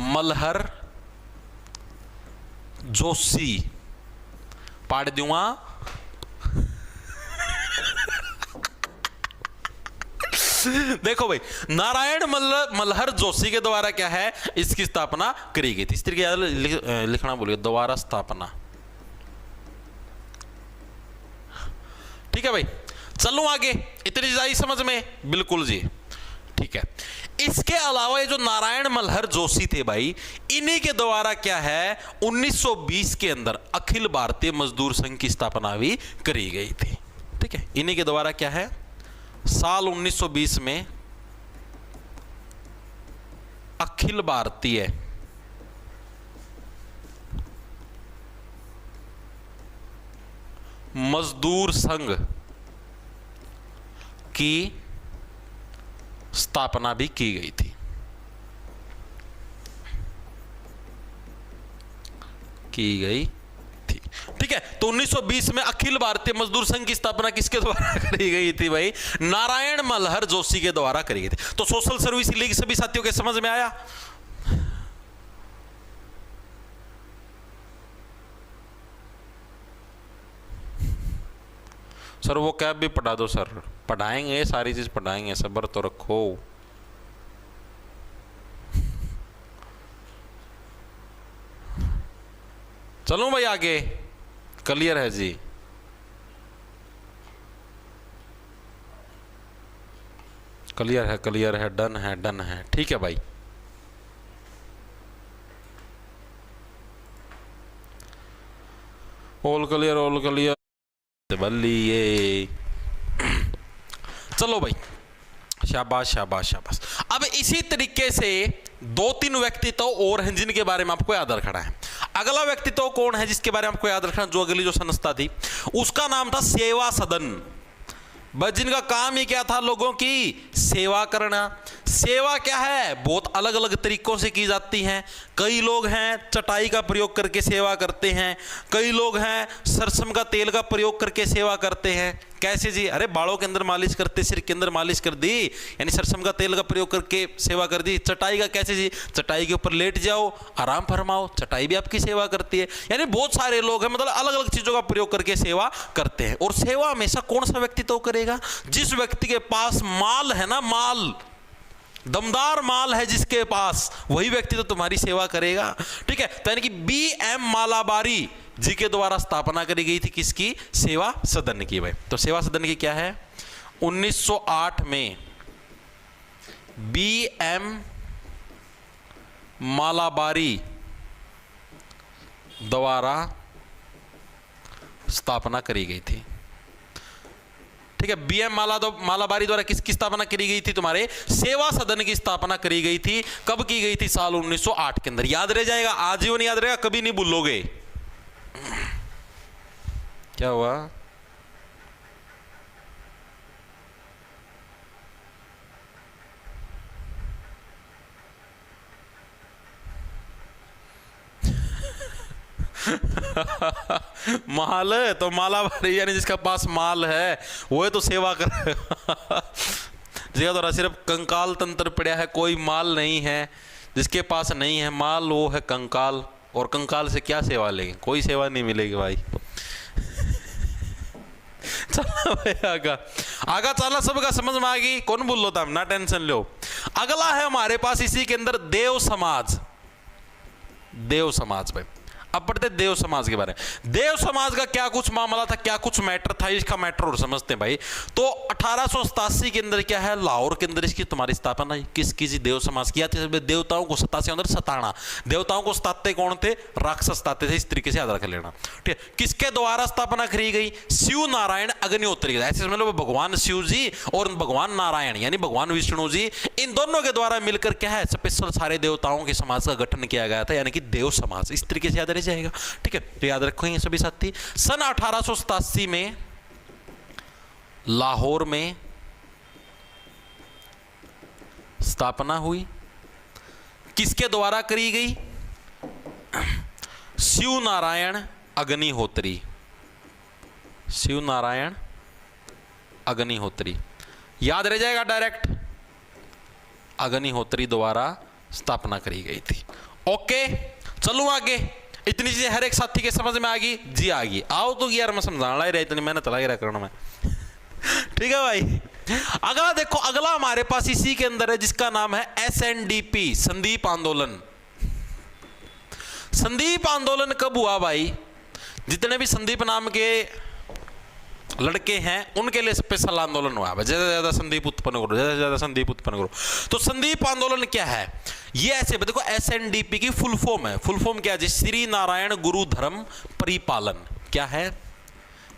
[SPEAKER 1] मल्हर जोशी, पाड़ दूंगा देखो भाई, नारायण मल्हर जोशी के द्वारा क्या है, इसकी स्थापना करी गई थी। इस तरीके लिखना बोलिए, द्वारा स्थापना, ठीक है भाई। चलो आगे, इतनी चीज आई समझ में, बिल्कुल जी, ठीक है। इसके अलावा ये जो नारायण मल्हर जोशी थे भाई, इन्हीं के द्वारा क्या है, 1920 के अंदर अखिल भारतीय मजदूर संघ की स्थापना भी करी गई थी, ठीक है। इन्हीं के द्वारा क्या है, साल 1920 में अखिल भारतीय मजदूर संघ की स्थापना भी की गई थी, ठीक है। तो 1920 में अखिल भारतीय मजदूर संघ की स्थापना किसके द्वारा करी गई थी भाई, नारायण मल्हर जोशी के द्वारा करी गई थी। तो सोशल सर्विस लीग सभी साथियों के समझ में आया। सर वो कैब भी पढ़ा दो सर, पढ़ाएंगे, सारी चीज पढ़ाएंगे, सब्र तो रखो। चलो भाई आगे, क्लियर है जी। क्लियर है, डन है, डन है, ठीक है भाई। ऑल क्लियर बल्लिए। चलो भाई, शाबाश शाबाश शाबाश। अब इसी तरीके से 2-3 व्यक्तित्व और हैं जिनके बारे में आपको याद रखना है। अगला व्यक्तित्व कौन है जिसके बारे में आपको याद रखना, जो अगली जो संस्था थी उसका नाम था सेवा सदन। बस जिनका काम ही क्या था, लोगों की सेवा करना। सेवा क्या है, बहुत अलग अलग तरीकों से की जाती है। कई लोग हैं चटाई का प्रयोग करके सेवा करते हैं, कई लोग हैं सरसों का तेल का प्रयोग करके सेवा करते हैं। कैसे जी, अरे बालों के अंदर मालिश करते, सिर के अंदर मालिश कर दी, यानी सरसों का तेल का प्रयोग करके सेवा कर दी। चटाई का कैसे जी, चटाई के ऊपर लेट जाओ, आराम फरमाओ, चटाई भी आपकी सेवा करती है। यानी बहुत सारे लोग हैं, मतलब अलग अलग चीजों का प्रयोग करके सेवा करते हैं। और सेवा हमेशा कौन सा व्यक्ति तो करेगा, जिस व्यक्ति के पास माल है ना, माल, दमदार माल है जिसके पास, वही व्यक्ति तो तुम्हारी सेवा करेगा। ठीक है, तो यानी कि BM मालाबारी जी के द्वारा स्थापना करी गई थी किसकी, सेवा सदन की। भाई तो सेवा सदन की क्या है, 1908 में BM मालाबारी द्वारा स्थापना करी गई थी। ठीक है, BM मालाबारी द्वारा किसकी स्थापना करी गई थी, तुम्हारे सेवा सदन की स्थापना करी गई थी। कब की गई थी, साल 1908 के अंदर। याद रह जाएगा, आजीवन याद रहेगा, कभी नहीं भूलोगे। क्या हुआ, माल है तो मालाबारी, यानी जिसका पास माल है वो तो सेवा कर जिसका तो सिर्फ कंकाल तंत्र पड़ा है, कोई माल नहीं है, जिसके पास नहीं है माल वो है कंकाल। और कंकाल से क्या सेवा लेंगे, कोई सेवा नहीं मिलेगी भाई। चला भाई आगा चला, सबका समझ में आ गई, कौन बोल लो था, ना टेंशन लो। अगला है हमारे पास इसी के अंदर देव समाज। देव समाज भाई, अब पढ़ते देव समाज के बारे में। देव समाज का क्या कुछ मामला था, क्या कुछ मैटर था, इसका मैटर और समझते हैं भाई। तो 1887 के अंदर क्या है, लाहौर के अंदर इसकी तुम्हारी स्थापना किसकी जी, देव समाज की। देवताओं को सता से अंदर सताना, देवताओं को सताते कौन थे, राक्षस सताते थे, इस तरीके से याद रख लेना। ठीक है, किसके द्वारा स्थापना करी गई, शिव नारायण अग्निहोत्री। ऐसे समझ लो भगवान शिव जी और भगवान नारायण यानी भगवान विष्णु जी, इन दोनों के द्वारा मिलकर क्या है, स्पेशल सारे देवताओं के समाज का गठन किया गया था, यानी कि देव समाज। इस तरीके से याद रह जाएगा। ठीक है, तो याद रखेंगे सभी साथी। सन 1887 में लाहौर में स्थापना हुई, किसके द्वारा करी गई, शिव नारायण अग्निहोत्री। शिव नारायण अग्निहोत्री याद रह जाएगा, डायरेक्ट अग्निहोत्री द्वारा स्थापना करी गई थी। ओके, चलो आगे। इतनी चीजें हर एक साथी के समझ में आ गई जी, आ गई। आओ तो यार मैं समझाना ही रहा, इतनी मेहनत लगा रहा करना में। ठीक है भाई, अगला देखो, अगला हमारे पास इसी के अंदर है जिसका नाम है SNDP, संदीप आंदोलन। संदीप आंदोलन कब हुआ भाई, जितने भी संदीप नाम के लड़के हैं उनके लिए स्पेशल आंदोलन हुआ, ज्यादा से ज्यादा संदीप उत्पन्न करो, ज्यादा से ज्यादा संदीप उत्पन्न करो। तो संदीप आंदोलन क्या है, ये ऐसे देखो, SNDP की फुल फॉर्म है। फुल फॉर्म क्या है, श्री नारायण गुरु धर्म परिपालन। क्या है,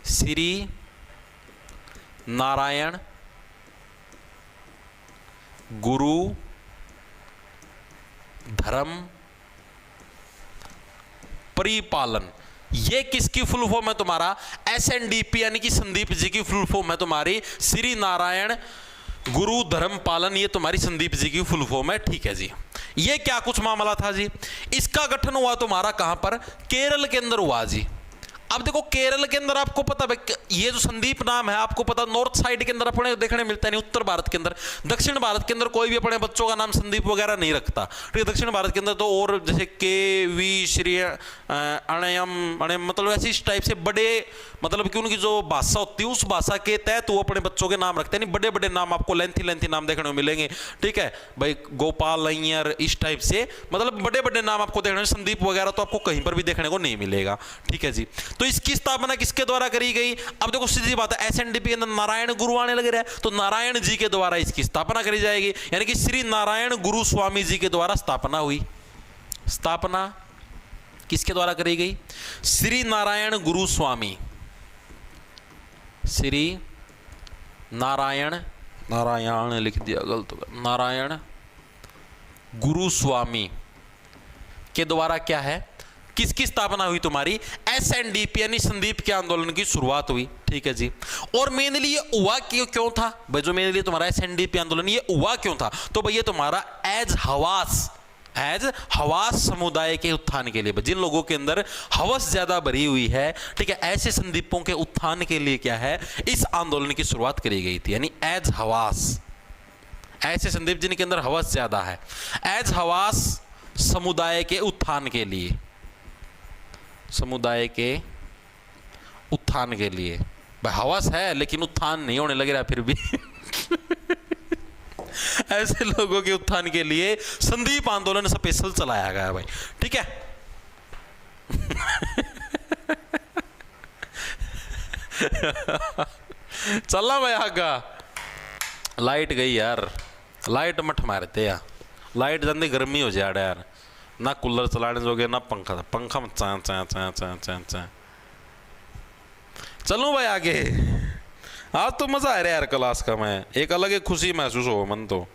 [SPEAKER 1] श्री नारायण गुरु धर्म परिपालन। ये किसकी फुल फॉर्म है, तुम्हारा SNDP यानी कि संदीप जी की फुल फॉर्म है तुम्हारी श्री नारायण गुरु धर्म पालन, ये तुम्हारी संदीप जी की फुल फॉर्म है। ठीक है जी, ये क्या कुछ मामला था जी, इसका गठन हुआ तुम्हारा कहां पर, केरल के अंदर हुआ जी। अब देखो केरल के अंदर आपको पता है, ये जो संदीप नाम है आपको पता, नॉर्थ साइड के अंदर अपने देखने मिलता नहीं, उत्तर भारत के अंदर। दक्षिण भारत के अंदर कोई भी अपने बच्चों का नाम संदीप वगैरह नहीं रखता। ठीक है, दक्षिण भारत के अंदर तो और जैसे KV श्री अणयम मतलब ऐसी इस टाइप से बड़े, मतलब कि उनकी जो भाषा होती है उस भाषा के तहत वो अपने बच्चों के नाम रखते हैं। नहीं, बड़े बड़े नाम आपको लेंथी नाम देखने को मिलेंगे। ठीक है भाई, गोपाल अय्यर इस टाइप से, मतलब बड़े बड़े नाम आपको देखने, संदीप वगैरह तो आपको कहीं पर भी देखने को नहीं मिलेगा। ठीक है जी, तो इसकी स्थापना किसके द्वारा करी गई? अब देखो सीधी बात है, एसएनडीपी के अंदर नारायण गुरु आने लग रहा है, तो नारायण जी के द्वारा इसकी स्थापना करी जाएगी, यानी कि श्री नारायण गुरु स्वामी जी के द्वारा स्थापना हुई। स्थापना किसके द्वारा करी गई? श्री नारायण गुरु स्वामी, श्री नारायण, नारायण लिख दिया गलत, नारायण गुरु स्वामी के द्वारा क्या है, किसकी स्थापना हुई तुम्हारी? एसएनडीपी यानी संदीप के आंदोलन की शुरुआत हुई। ठीक है जी। और मेनली ये हुआ क्यों था भाई? जो मेनली तुम्हारा एसएनडीपी आंदोलन ये हुआ क्यों था? तो भाई ये तुम्हारा एज हवास समुदाय के उत्थान के लिए, जिन लोगों के अंदर हवस ज्यादा भरी हुई है, ठीक है, ऐसे संदीपों के उत्थान के लिए क्या है, इस आंदोलन की शुरुआत करी गई थी। यानी एज हवास, ऐसे संदीप जिनके अंदर हवस ज्यादा है, एज हवास समुदाय के उत्थान के लिए, समुदाय के उत्थान के लिए। भाई हवस है लेकिन उत्थान नहीं होने लग रहा फिर भी ऐसे लोगों के उत्थान के लिए संदीप आंदोलन स्पेशल चलाया गया भाई। ठीक है चलना भाई आगा। लाइट गई यार, लाइट मठ मारते यार, लाइट जल्दी गर्मी हो जाए यार, ना कूलर चलाने जोगे ना पंखा, पंखा में चा चा चा चा चा चा। चलो भाई आगे। आज तो मजा आ रहा है यार क्लास का, मैं एक अलग ही खुशी महसूस हो मन तो।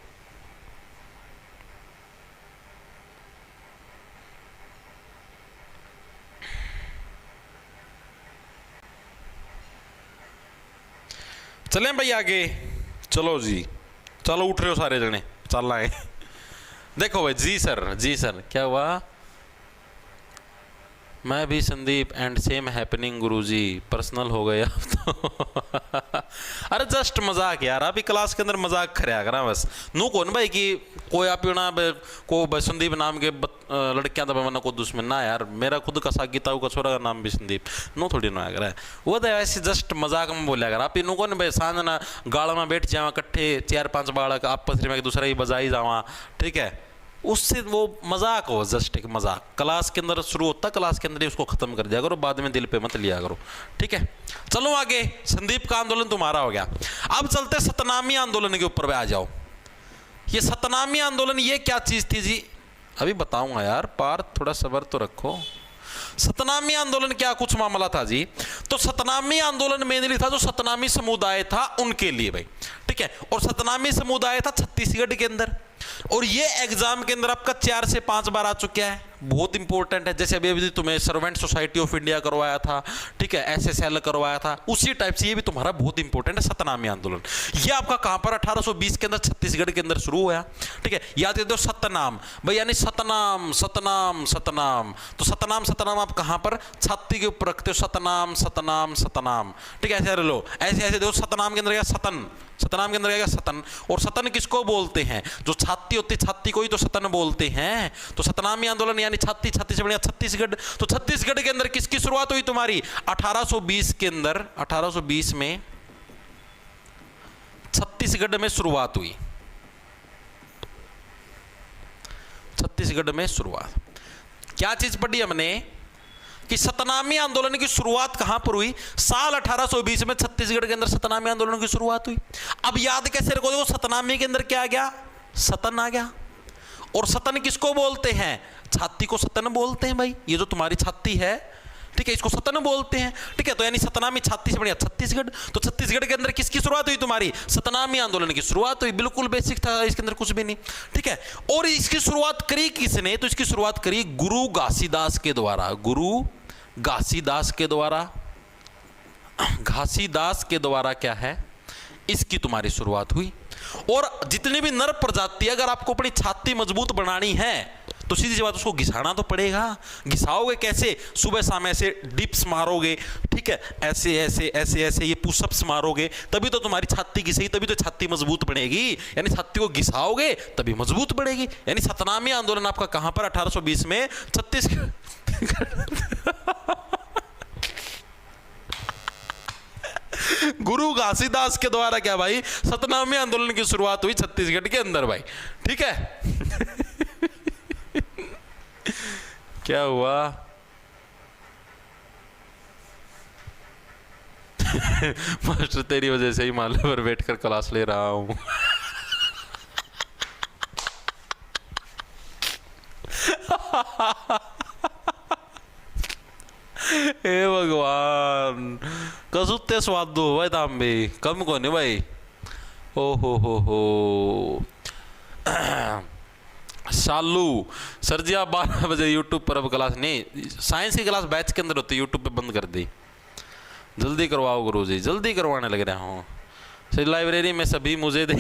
[SPEAKER 1] चलें भाई आगे। चलो जी, चलो उठ रहे हो सारे जने, चल रहे हैं। देखो भाई, जी सर, जी सर, क्या हुआ? मैं भी Sandeep and same happening Guruji, personal हो गया तो अरे जस्ट मजाक यार, अभी क्लास के अंदर मजाक खरिया करा बस। नू कौन भाई कि कोई आप ना को संदीप नाम के लड़कियां तो मैंने को दुश्मन ना यार, मेरा खुद का सागिता का छोरा का नाम भी संदीप, नो थोड़ी ना करा है वो तो ऐसे जस्ट मजाक में बोलिया कर। आप नो कौन भाई सांझ ना गाड़ा में बैठ जावा कट्ठे 4-5 बालक आपस में एक दूसरे ही बजाई जावा, ठीक है, उससे वो मजाक हो, जस्ट एक मजाक। क्लास के अंदर शुरू होता, क्लास के अंदर ही उसको खत्म कर दिया करो, बाद में दिल पे मत लिया करो। ठीक है, चलो आगे। संदीप का आंदोलन तुम्हारा हो गया। अब चलते सतनामी आंदोलन के ऊपर आ जाओ। ये सतनामी आंदोलन ये क्या चीज थी जी? अभी बताऊंगा यार, पार थोड़ा सब्र तो रखो। सतनामी आंदोलन क्या कुछ मामला था जी? तो सतनामी आंदोलन मेनली था जो सतनामी समुदाय था उनके लिए भाई। ठीक है, और सतनामी समुदाय था छत्तीसगढ़ के अंदर, और ये एग्जाम के अंदर आपका 4 से 5 बार आ चुका है, बहुत इंपॉर्टेंट है। जैसे अभी अभी तुम्हें सर्वेंट सोसाइटी ऑफ इंडिया करवाया था, ठीक है, एसएसएल करवाया था, उसी टाइप से ये भी तुम्हारा बहुत इंपॉर्टेंट है सतनामी आंदोलन। ये आपका कहां पर 1820 के अंदर छत्तीसगढ़ के अंदर शुरू हुआ। ठीक है, याद कर दो सतनाम भाई, यानी सतनाम सतनाम सतनाम। तो सतनाम सतनाम आप कहां पर छाती के ऊपर रखते हो, सतनाम सतनाम सतनाम। ठीक है, ऐसे लो, ऐसे ऐसे देखो, सतनाम के अंदर क्या सतन, सतनाम के अंदर क्या सतन। और सतन किसको बोलते हैं? जो छाती होती, छाती को ही तो सतन बोलते हैं। तो सतनामी आंदोलन यानी छाती, छाती से बढ़िया छत्तीसगढ़। तो छत्तीसगढ़ के अंदर किसकी शुरुआत हुई तुम्हारी? 1820 के अंदर, 1820 में छत्तीसगढ़ में शुरुआत हुई। छत्तीसगढ़ में शुरुआत क्या चीज पढ़ी हमने कि सतनामी आंदोलन की शुरुआत कहां पर हुई? साल 1820 में छत्तीसगढ़ के अंदर सतनामी आंदोलन की शुरुआत हुई। अब याद कैसे रखो, देखो सतनामी के अंदर क्या आ गया? सतन आ गया। और सतन किसको बोलते हैं? छाती को सतन बोलते हैं भाई। ये जो तुम्हारी छाती है, ठीक है, इसको सतन बोलते हैं। ठीक है, तो यानी सतनामी छाती से बढ़िया छत्तीसगढ़। तो छत्तीसगढ़ के अंदर किसकी शुरुआत हुई तुम्हारी? सतनामी आंदोलन की शुरुआत हुई। बिल्कुल बेसिक था, इसके अंदर कुछ भी नहीं। ठीक है, और इसकी शुरुआत करी किसने? तो इसकी शुरुआत करी गुरु घासीदास के द्वारा। गुरु घासीदास के द्वारा, घासीदास के द्वारा क्या है, इसकी तुम्हारी शुरुआत हुई। और जितनी भी नर प्रजाति, अगर आपको अपनी छाती मजबूत बनानी है तो सीधी सी बात, उसको घिसाना तो पड़ेगा। घिसाओगे कैसे? सुबह शाम ऐसे डिप्स मारोगे, ठीक है, ऐसे ऐसे ऐसे ऐसे ये पुशअप्स मारोगे, तभी तो तुम्हारी छाती घिसेगी, तभी तो छाती मजबूत बनेगी। यानी छाती को घिसाओगे तभी मजबूत बनेगी। यानी सतनामी आंदोलन आपका कहां पर? 1820 में छत्तीसगढ़ गुरु घासीदास के द्वारा क्या भाई? सतनामी आंदोलन की शुरुआत हुई छत्तीसगढ़ के अंदर भाई। ठीक है क्या हुआ? मास्टर तेरी वजह से ही माले पर बैठकर क्लास ले रहा हूँ। हे भगवान, कसुत्ते स्वाद दो भाई तांबे कम को नहीं भाई। ओ हो शालू सर जी आप 12 बजे यूट्यूब पर अब क्लास नहीं, साइंस की क्लास बैच के अंदर होती है, यूट्यूब पे बंद कर दी। जल्दी करवाओ गुरुजी, जल्दी करवाने लग रहा हूँ। सर लाइब्रेरी में सभी मुझे दे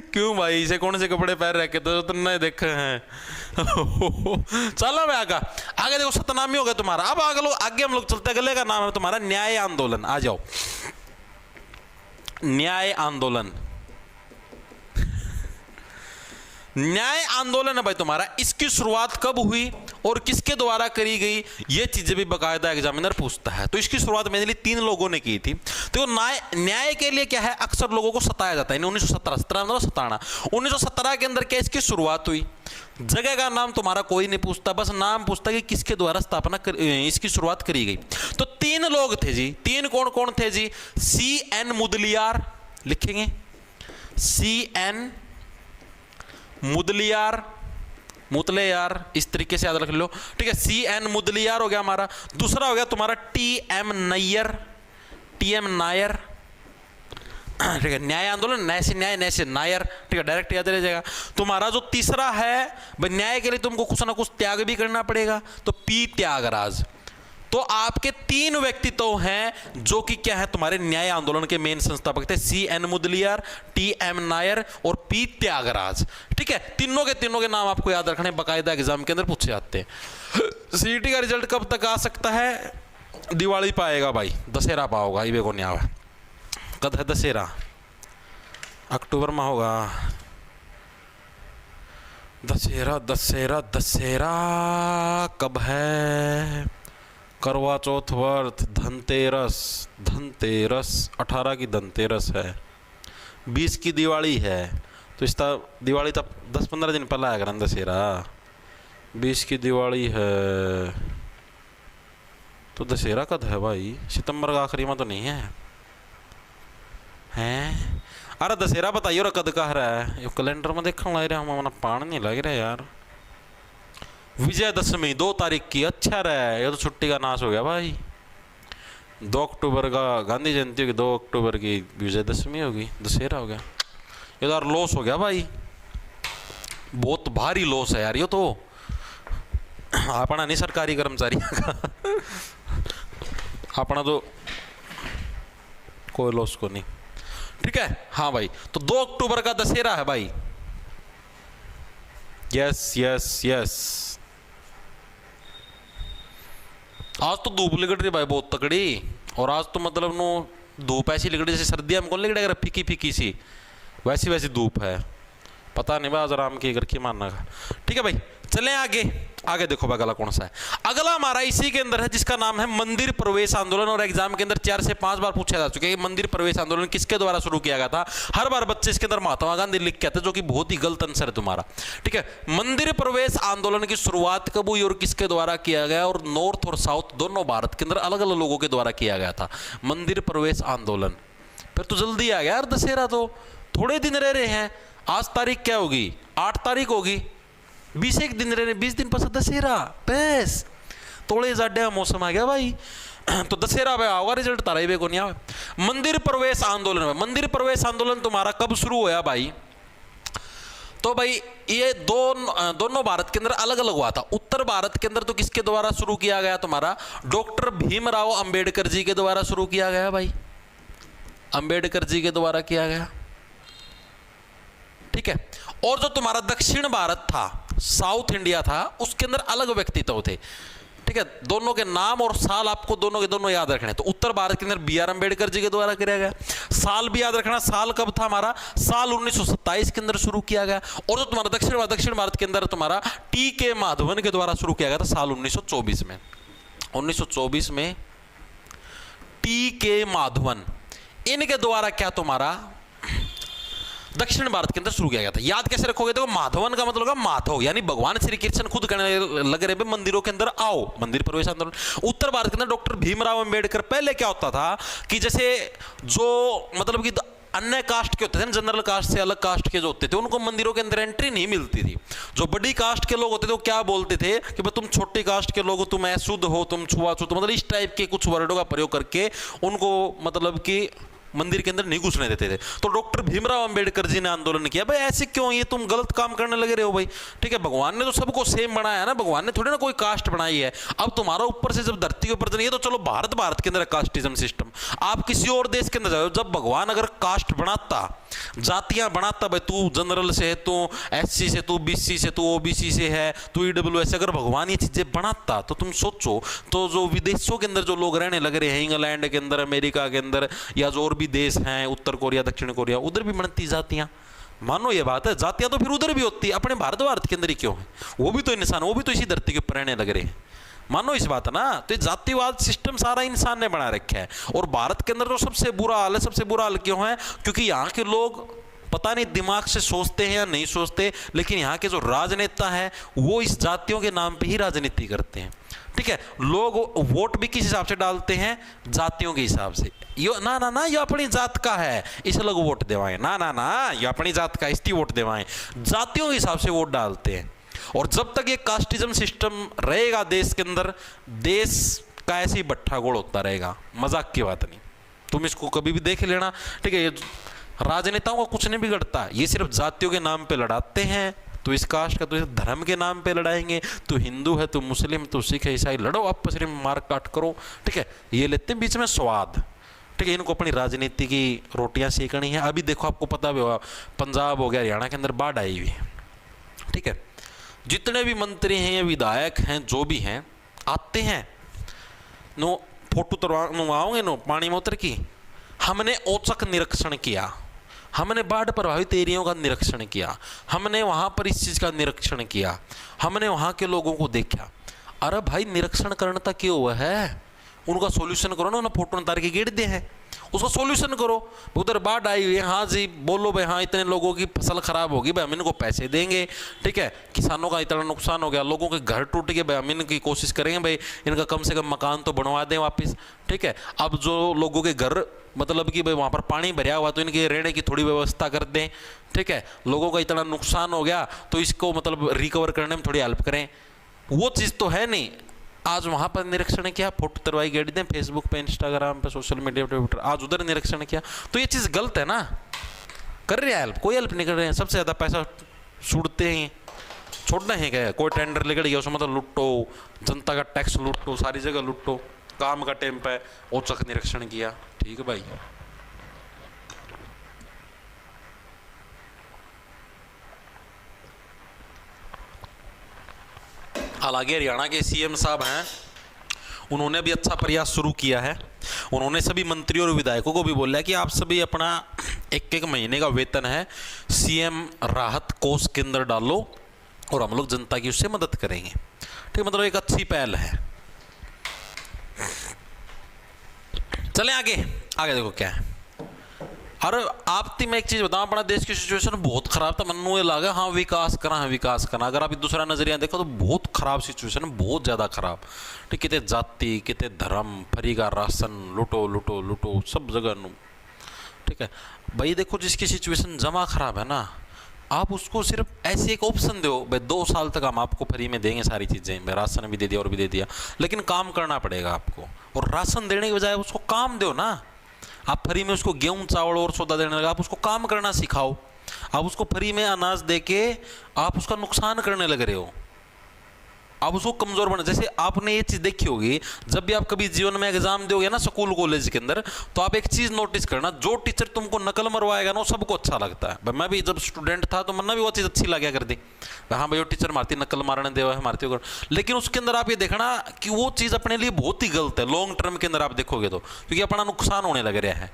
[SPEAKER 1] क्यों भाई, इसे कौन से कपड़े पहन रखे तो तुमने देखे हैं। चलो मैं आगे देखो, सतनामी हो गया तुम्हारा। अब आगे हम लोग चलते, अगले का नाम है तुम्हारा न्याय आंदोलन। आ जाओ, न्याय आंदोलन। न्याय आंदोलन है भाई तुम्हारा, इसकी शुरुआत कब हुई और किसके द्वारा करी गई, ये चीजें भी बकायदा एग्जामिनर पूछता है। तो इसकी शुरुआत मेरे लिए 3 लोगों ने की थी। तो न्याय के लिए क्या है, अक्सर लोगों को सताया जाता है। 1917 सताना 1917 के अंदर क्या इसकी शुरुआत हुई। जगह का नाम तुम्हारा कोई नहीं पूछता, बस नाम पूछता कि किसके द्वारा स्थापना इसकी शुरुआत करी गई। तो 3 लोग थे जी। 3 कौन कौन थे जी? CN मुदलियार, लिखेंगे CN मुदलियार, मुतले यार, इस तरीके से याद रख लो, ठीक है। CN मुदलियार हो गया हमारा। दूसरा हो गया तुम्हारा TM नायर, TM नायर, ठीक है। न्याय आंदोलन, न्याय से न्याय, न्याय से नायर, ठीक है, डायरेक्ट याद रह जाएगा। तुम्हारा जो तीसरा है, न्याय के लिए तुमको कुछ ना कुछ त्याग भी करना पड़ेगा, तो P त्यागराज। तो आपके 3 व्यक्तित्व हैं जो कि क्या है तुम्हारे न्याय आंदोलन के मेन संस्थापक थे, CN मुदलियार, TM नायर और P त्यागराज, ठीक है। तीनों के नाम आपको याद रखने, बकायदा एग्जाम के अंदर पूछे जाते हैं। CET का रिजल्ट कब तक आ सकता है? दिवाली पाएगा भाई, दशहरा पाओगा, ये को नहीं आवा। कद है दशहरा? अक्टूबर में होगा दशहरा। दशहरा कब है? करवा चौथ, व्रत, धनतेरस 18 की धनतेरस है, 20 की दिवाली है। तो इस दिवाली तब 10-15 दिन पहले आएगा ना दशहरा। 20 की दिवाली है तो दशहरा कद है भाई? सितंबर का आखिरी में तो नहीं है? हैं? अरे दशहरा बताइए और कद का रहा है? ये कैलेंडर में देखने लग रहा हूँ, पान नहीं लग रहा यार। विजयदशमी 2 तारीख की, अच्छा रहा है, ये तो छुट्टी का नाश हो गया भाई। 2 अक्टूबर का गांधी जयंती होगी, 2 अक्टूबर की विजयदशमी होगी, दशहरा हो गया। ये तो लॉस हो गया भाई, बहुत भारी लॉस है यार ये तो। अपना नहीं सरकारी कर्मचारी का अपना तो कोई लॉस को नहीं, ठीक है। हाँ भाई, तो 2 अक्टूबर का दशहरा है भाई। Yes yes yes. आज तो धूप लिगड़ रही भाई बहुत तकड़ी, और आज तो मतलब नो धूप ऐसी लिगड़ी जैसे सर्दियां में कौन लिगड़े अगर फीकी फीकी सी, वैसी वैसी धूप है। पता नहीं भाई आज आराम की घर की मानना का, ठीक है भाई। चलें आगे देखो भाई अगला कौन सा है। अगला हमारा इसी के अंदर है जिसका नाम है मंदिर प्रवेश आंदोलन, और एग्जाम के अंदर 4 से 5 बार पूछा जा चुका है कि मंदिर प्रवेश आंदोलन किसके द्वारा शुरू किया गया था। हर बार बच्चे इसके अंदर महात्मा गांधी लिख के आते, जो कि बहुत ही गलत आंसर है तुम्हारा, ठीक है। मंदिर प्रवेश आंदोलन की शुरुआत कब हुई और किसके द्वारा किया गया, और नॉर्थ और साउथ दोनों भारत के अंदर अलग अलग लोगों के द्वारा किया गया था मंदिर प्रवेश आंदोलन। फिर तो जल्दी आ गया यार, दशहरा तो थोड़े दिन रह रहे हैं। आज तारीख क्या होगी? 8 तारीख होगी, 20 दिन रह रहे, 20 दिन पस दशहरा, बस थोड़े ज्यादा मौसम आ गया भाई। तो दशहरा भाई आओगा, रिजल्ट तारा ही को नहीं आया। मंदिर प्रवेश आंदोलन, मंदिर प्रवेश आंदोलन तुम्हारा कब शुरू हुआ भाई? तो भाई ये दोनों भारत के अंदर अलग अलग हुआ था। उत्तर भारत के अंदर तो किसके द्वारा शुरू किया गया तुम्हारा? डॉक्टर भीमराव अंबेडकर जी के द्वारा शुरू किया गया भाई, अंबेडकर जी के द्वारा किया गया, ठीक है। और जो तुम्हारा दक्षिण भारत था, साउथ इंडिया था, उसके अंदर अलग व्यक्तित्व थे, ठीक है। दोनों के नाम और साल आपको दोनों के दोनों याद रखने। तो उत्तर भारत के अंदर BR अंबेडकर जी के द्वारा किया गया, साल भी याद रखना, साल कब था हमारा? साल 1927 के अंदर शुरू किया गया। और जो तुम्हारा दक्षिण भारत के अंदर तुम्हारा TK माधवन के द्वारा शुरू किया गया था साल 1924 में। 1924 में TK माधवन, इनके द्वारा क्या तुम्हारा दक्षिण भारत के अंदर शुरू किया गया था। याद कैसे रखोगे? देखो माधवन का मतलब होगा माधव, यानी भगवान श्री कृष्ण खुद कहने लग रहे हैं मंदिरों के अंदर आओ, मंदिर प्रवेश आंदोलन। उत्तर भारत के अंदर डॉक्टर भीमराव अंबेडकर, पहले क्या होता था कि जैसे जो मतलब कि अन्य कास्ट के होते थे, जनरल कास्ट से अलग कास्ट के जो होते थे, उनको मंदिरों के अंदर एंट्री नहीं मिलती थी। जो बड़ी कास्ट के लोग होते थे वो क्या बोलते थे कि भाई तुम छोटी कास्ट के लोग हो, तुम अशुद्ध हो, तुम छुआछूत, मतलब इस टाइप के कुछ वर्डों का प्रयोग करके उनको मतलब कि मंदिर के अंदर नहीं घुसने देते थे। तो डॉक्टर भीमराव अंबेडकर जी ने आंदोलन किया, भाई ऐसे क्यों, ये तुम गलत काम करने लगे रहे हो भाई, ठीक है। भगवान ने तो सबको सेम बनाया है ना, भगवान ने थोड़ी ना कोई कास्ट बनाई है। अब तुम्हारा ऊपर से जब धरती के ऊपर तो नहीं है, तो चलो भारत के अंदर कास्टिज्म सिस्टम, आप किसी और देश के अंदर जाओ, जब भगवान अगर कास्ट बनाता, जातियां बनाता, भाई तू जनरल से है, तू एससी से, तू बीसी से, तू ओबीसी से है, तू ईडब्ल्यूएस, अगर भगवान ये चीजें बनाता तो तुम सोचो, तो जो विदेशों के अंदर जो लोग रहने लग रहे हैं, इंग्लैंड के अंदर, अमेरिका के अंदर, या जो और भी देश हैं, उत्तर कोरिया, दक्षिण कोरिया, उधर भी बनती जातियां। मानो ये बात है, जातियां तो फिर उधर भी होती है, अपने भारत के अंदर ही क्यों है? वो भी तो इंसान, वो भी तो इसी धरती के ऊपर रहने लग रहे हैं। मानो इस बात ना, तो ये जातिवाद सिस्टम सारा इंसान ने बना रखा है। और भारत के अंदर तो सबसे बुरा हाल है। सबसे बुरा हाल क्यों है? क्योंकि यहाँ के लोग पता नहीं दिमाग से सोचते हैं या नहीं सोचते, लेकिन यहाँ के जो राजनेता हैं वो इस जातियों के नाम पे ही राजनीति करते हैं, ठीक है। लोग वोट भी किस हिसाब से डालते हैं? जातियों के हिसाब से। यो ना ना ना, ये अपनी जात का है इस अलग वोट देवाएं, ना ना ना, ये अपनी जात का इसकी वोट देवाएं, जातियों के हिसाब से वोट डालते हैं। और जब तक ये कास्टिज्म सिस्टम रहेगा देश के अंदर, देश का ऐसे ही भट्ठा गोल होता रहेगा, मजाक की बात नहीं। तुम इसको कभी भी देख लेना, ठीक है। ये राजनेताओं का कुछ नहीं बिगड़ता, ये सिर्फ जातियों के नाम पे लड़ाते हैं। तो इस कास्ट का, तो इस धर्म के नाम पे लड़ाएंगे, तो हिंदू है, तो मुस्लिम, तो सिख है, ईसाई, लड़ो आपस में, मार काट करो, ठीक है। ये लेते हैं बीच में स्वाद, ठीक है। इनको अपनी राजनीति की रोटियां सेकनी है। अभी देखो, आपको पता भी होगा, पंजाब हो गया, हरियाणा के अंदर बाढ़ आई हुई है, ठीक है। जितने भी मंत्री हैं या विधायक हैं, जो भी हैं, आते हैं नो फोटो तरवाओगे नो पानी में उतर की, हमने औचक निरीक्षण किया, हमने बाढ़ प्रभावित एरियाओं का निरीक्षण किया, हमने वहाँ पर इस चीज़ का निरीक्षण किया, हमने वहाँ के लोगों को देखा। अरे भाई, निरीक्षण करना तक क्यों हुआ है? उनका सॉल्यूशन करो ना, फोटो उतार के गिर दे हैं, उसका सॉल्यूशन करो। उधर बाढ़ आई हुई है, हाँ जी, बोलो भाई, हाँ इतने लोगों की फसल खराब होगी भाई, हम इनको पैसे देंगे, ठीक है। किसानों का इतना नुकसान हो गया, लोगों के घर टूट गए भाई, हम इनकी कोशिश करेंगे भाई, इनका कम से कम मकान तो बनवा दें वापस, ठीक है। अब जो लोगों के घर मतलब कि भाई वहाँ पर पानी भरा हुआ, तो इनके रहने की थोड़ी व्यवस्था कर दें, ठीक है। लोगों का इतना नुकसान हो गया, तो इसको मतलब रिकवर करने में थोड़ी हेल्प करें। वो चीज़ तो है नहीं। आज वहाँ पर निरीक्षण किया, फोटो तरवाई गेट दें, फेसबुक पे, इंस्टाग्राम पे, सोशल मीडिया पे, ट्विटर, आज उधर निरीक्षण किया, तो ये चीज़ गलत है ना। कर रहे हैं हेल्प? कोई हेल्प नहीं कर रहे हैं। सबसे ज़्यादा पैसा छूटते हैं, छोड़ना है क्या? कोई टेंडर लेकर गया, उसमें मतलब लुटो, जनता का टैक्स लुटो, सारी जगह लुटो, काम का टाइम पे औचक निरीक्षण किया, ठीक है भाई। हालांकि हरियाणा के सीएम साहब हैं, उन्होंने भी अच्छा प्रयास शुरू किया है। उन्होंने सभी मंत्रियों और विधायकों को भी बोला है कि आप सभी अपना एक महीने का वेतन है सीएम राहत कोष के अंदर डालो, और हम लोग जनता की उससे मदद करेंगे, ठीक। मतलब एक अच्छी पहल है। चले आगे, आगे देखो क्या है। और आप मैं एक चीज बताऊं, अपना देश की सिचुएशन बहुत खराब था। मनु ये लगा हाँ विकास करा, हाँ विकास करा। अगर आप दूसरा नजरिया देखो तो बहुत खराब सिचुएशन, बहुत ज्यादा खराब, ठीक। कितने जाति, कितने धर्म, फ्री का राशन, लूटो लूटो लूटो, सब जगह नु, ठीक है भाई। देखो जिसकी सिचुएशन जमा खराब है ना, आप उसको सिर्फ ऐसे एक ऑप्शन दो, भाई 2 साल तक हम आपको फ्री में देंगे सारी चीज़ें, भाई राशन भी दे दिया और भी दे दिया, लेकिन काम करना पड़ेगा आपको। और राशन देने के बजाय उसको काम दो ना। आप फ्री में उसको गेहूं चावल और सौदा देने लगा, आप उसको काम करना सिखाओ। आप उसको फ्री में अनाज दे के आप उसका नुकसान करने लग रहे हो, आप उसको कमजोर बना। जैसे आपने ये चीज देखी होगी, जब भी आप कभी जीवन में एग्जाम दोगे ना स्कूल कॉलेज के अंदर, तो आप एक चीज नोटिस करना, जो टीचर तुमको नकल मरवाएगा ना वो सबको अच्छा लगता है। भाई मैं भी जब स्टूडेंट था तो मन्ना भी वो चीज अच्छी लगा करती, हाँ भाई वो टीचर मारती, नकल मारने देवा है, मारती होगा। लेकिन उसके अंदर आप ये देखना कि वो चीज अपने लिए बहुत ही गलत है लॉन्ग टर्म के अंदर आप देखोगे तो, क्योंकि अपना नुकसान होने लग रहा है।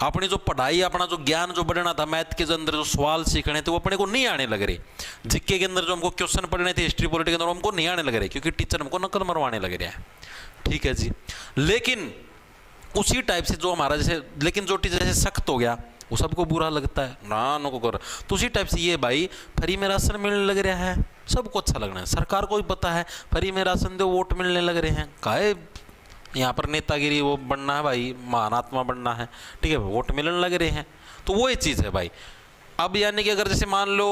[SPEAKER 1] अपनी जो पढ़ाई, अपना जो ज्ञान जो बढ़ना था, मैथ के अंदर जो सवाल सीखने थे वो अपने को नहीं आने लग रहे। जीके के अंदर जो हमको क्वेश्चन पढ़ने थे, हिस्ट्री पॉलिटी के अंदर हमको नहीं आने लग रहे, क्योंकि टीचर हमको नकल मरवाने लग रहा है, ठीक है जी। लेकिन उसी टाइप से जो हमारा जैसे, लेकिन जो टीचर जैसे सख्त हो गया, वो सबको बुरा लगता है ना, नको कर। तो उसी टाइप से ये भाई फ्री में राशन मिलने लग रहा है, सबको अच्छा लगना है, सरकार को भी पता है फ्री में राशन दो वोट मिलने लग रहे हैं, काहे यहाँ पर नेतागिरी वो बनना है भाई, महानात्मा बनना है, ठीक है, वोट मिलने लग रहे हैं। तो वो ही चीज़ है भाई। अब यानी कि अगर जैसे मान लो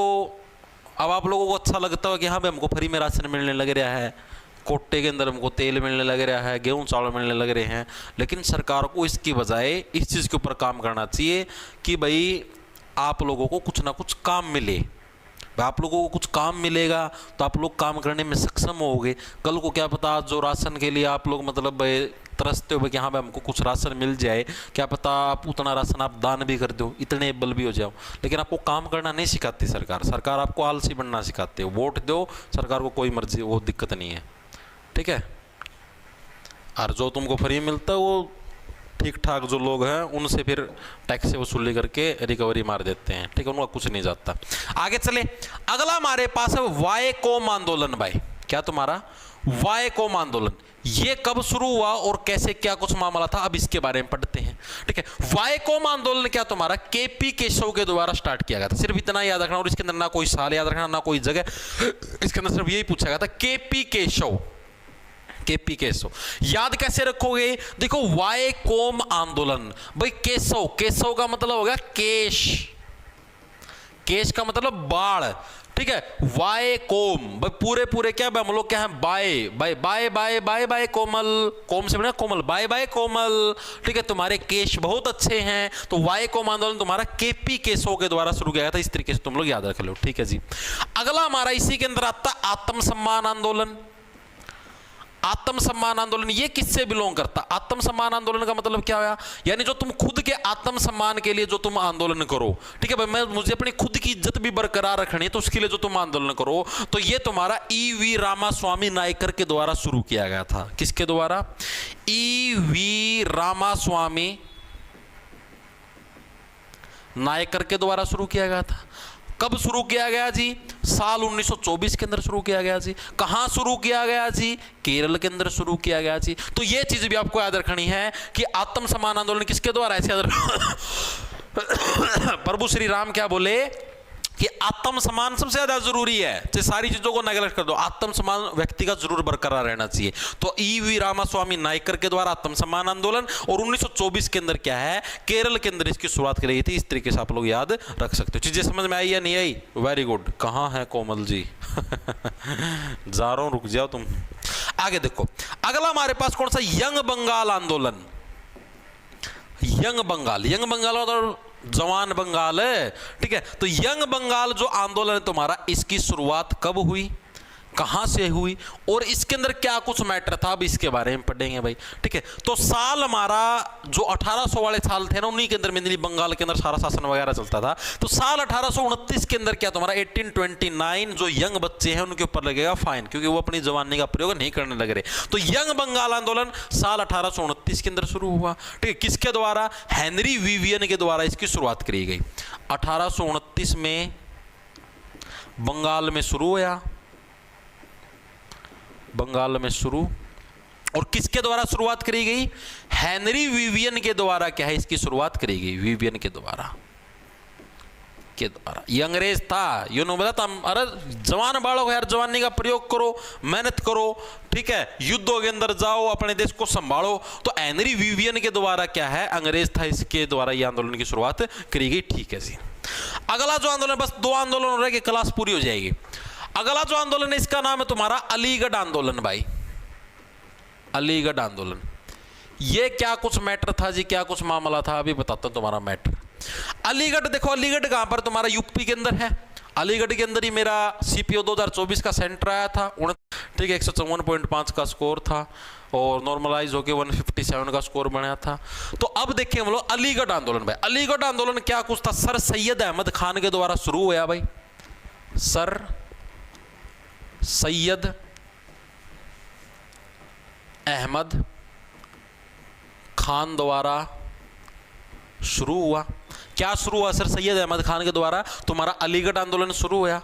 [SPEAKER 1] अब आप लोगों को अच्छा लगता हो कि हाँ भाई हमको फ्री में राशन मिलने लग रहा है, कोटे के अंदर हमको तेल मिलने लग रहा है, गेहूं चावल मिलने लग रहे हैं, लेकिन सरकार को इसकी बजाय इस चीज़ के ऊपर काम करना चाहिए कि भाई आप लोगों को कुछ ना कुछ काम मिले। आप लोगों को कुछ काम मिलेगा तो आप लोग काम करने में सक्षम होगे। कल को क्या पता जो राशन के लिए आप लोग मतलब तरसते हो कि हाँ भाई हमको कुछ राशन मिल जाए, क्या पता आप उतना राशन आप दान भी कर दो, इतने एबल भी हो जाओ, लेकिन आपको काम करना नहीं सिखाती सरकार। सरकार आपको आलसी बनना सिखाती है। वोट दो, सरकार को कोई मर्जी वो दिक्कत नहीं है, ठीक है। और जो तुमको फ्री मिलता है वो ठीक ठाक जो लोग हैं उनसे फिर टैक्स से वसूली करके रिकवरी मार देते हैं, ठीक है, उनका कुछ नहीं जाता। आगे चले, अगला हमारे पास है वायकोम आंदोलन। भाई क्या तुम्हारा वायकोम आंदोलन, ये कब शुरू हुआ और कैसे क्या कुछ मामला था, अब इसके बारे में पढ़ते हैं, ठीक है। वायकोम आंदोलन क्या तुम्हारा केपी केशव के द्वारा स्टार्ट किया गया था, सिर्फ इतना याद रखना, और इसके अंदर ना कोई साल याद रखना ना कोई जगह, इसके अंदर सिर्फ यही पूछा गया था केपी केशव। केपी केशव याद कैसे रखोगे, देखो वायकोम आंदोलन, भाई केशव, केशव का मतलब हो गया केश, केश का मतलब बाढ़, ठीक है। वायकोम भाई पूरे पूरे क्या हम लोग क्या है bye bye bye bye bye bye कोमल, कोम से बना कोमल, बाय बाय कोमल, ठीक है, तुम्हारे केश बहुत अच्छे हैं। तो वायकोम आंदोलन तुम्हारा केपी केशव के द्वारा शुरू किया गया था, इस तरीके से तुम लोग याद रख लो, ठीक है जी। अगला हमारा इसी के अंदर आता आत्मसम्मान आंदोलन। आत्मसम्मान आंदोलन ये किससे बिलोंग करता, आत्मसम्मान आंदोलन का मतलब क्या हुआ, यानी जो तुम खुद के आत्मसम्मान के लिए जो तुम आंदोलन करो, ठीक है भाई, मैं मुझे अपनी खुद की इज्जत भी बरकरार रखनी है तो उसके लिए जो तुम आंदोलन करो, तो ये तुम्हारा ई.वी. रामास्वामी नायकर के द्वारा शुरू किया गया था। किसके द्वारा, ई.वी. रामास्वामी नायकर के द्वारा शुरू किया गया था। कब शुरू किया गया जी, साल 1924 के अंदर शुरू किया गया जी। कहां शुरू किया गया जी, केरल के अंदर शुरू किया गया जी। तो ये चीज भी आपको याद रखनी है कि आत्मसम्मान आंदोलन किसके द्वारा, ऐसे प्रभु श्री राम क्या बोले कि आत्मसम्मान सबसे ज्यादा जरूरी है, तो सारी चीजों को नेगलेक्ट कर दो, आत्मसम्मान व्यक्ति का जरूर बरकरार रहना चाहिए। तो ई.वी. रामास्वामी नायकर के द्वारा आत्मसम्मान आंदोलन, और 1924 के अंदर क्या है, केरल के अंदर इसकी शुरुआत की गई थी। इस तरीके से आप लोग याद रख सकते हो। चीजें समझ में आई या नहीं आई, वेरी गुड। कहाँ है कोमल जी जा रहा हूं, रुक जाओ तुम। आगे देखो, अगला हमारे पास कौन सा, यंग बंगाल आंदोलन। यंग बंगाल, यंग बंगाल और जवान बंगाल है, ठीक है। तो यंग बंगाल जो आंदोलन है तुम्हारा, इसकी शुरुआत कब हुई, कहां से हुई, और इसके अंदर क्या कुछ मैटर था, अब इसके बारे में पढ़ेंगे भाई, ठीक है। तो साल हमारा जो 1800 वाले साल थे ना, उन्हीं के अंदर मेनली बंगाल के अंदर सारा शासन वगैरह चलता था। तो साल 1829 के अंदर क्या तुम्हारा 1829 जो यंग बच्चे हैं उनके ऊपर लगेगा फाइन, क्योंकि वो अपनी जवानी का प्रयोग नहीं करने लग रहे। तो यंग बंगाल आंदोलन साल 1829 के अंदर शुरू हुआ, ठीक है। किसके द्वारा, हेनरी विवियन के द्वारा इसकी शुरुआत करी गई। 1829 में बंगाल में शुरू हुआ, बंगाल में शुरू, और किसके द्वारा शुरुआत करी गई, हेनरी विवियन के द्वारा क्या है इसकी शुरुआत करी गई, विवियन के द्वारा ये अंग्रेज था, यू नो बता, अरे जवान बालों यार, जवानी का प्रयोग करो, मेहनत करो, ठीक है, युद्धों के अंदर जाओ, अपने देश को संभालो। तो हेनरी विवियन के द्वारा क्या है, अंग्रेज था, इसके द्वारा ये आंदोलन की शुरुआत करी गई, ठीक है जी। अगला जो आंदोलन, बस 2 आंदोलन हो रहे कि क्लास पूरी हो जाएगी। अगला जो आंदोलन है इसका नाम है तुम्हारा अलीगढ़ आंदोलन। भाई अलीगढ़ आंदोलन, ये क्या कुछ मैटर था जी, क्या कुछ मामला था, अभी बताता हूं तुम्हारा मैटर। अलीगढ़ देखो, अलीगढ़ कहां पर, तुम्हारा यूपी के अंदर है। अलीगढ़ के अंदर ही मेरा सीपीओ 2024 का सेंटर आया था, ठीक है, 154.5 का स्कोर था, और नॉर्मलाइज होकर 157 का स्कोर बनाया था। तो अब देखें हम लोग अलीगढ़ आंदोलन। भाई अलीगढ़ आंदोलन क्या कुछ था, सर सैयद अहमद खान के द्वारा शुरू हुआ। भाई सर सैयद अहमद खान द्वारा शुरू हुआ। क्या शुरू हुआ, सर सैयद अहमद खान के द्वारा तुम्हारा अलीगढ़ आंदोलन शुरू हुआ,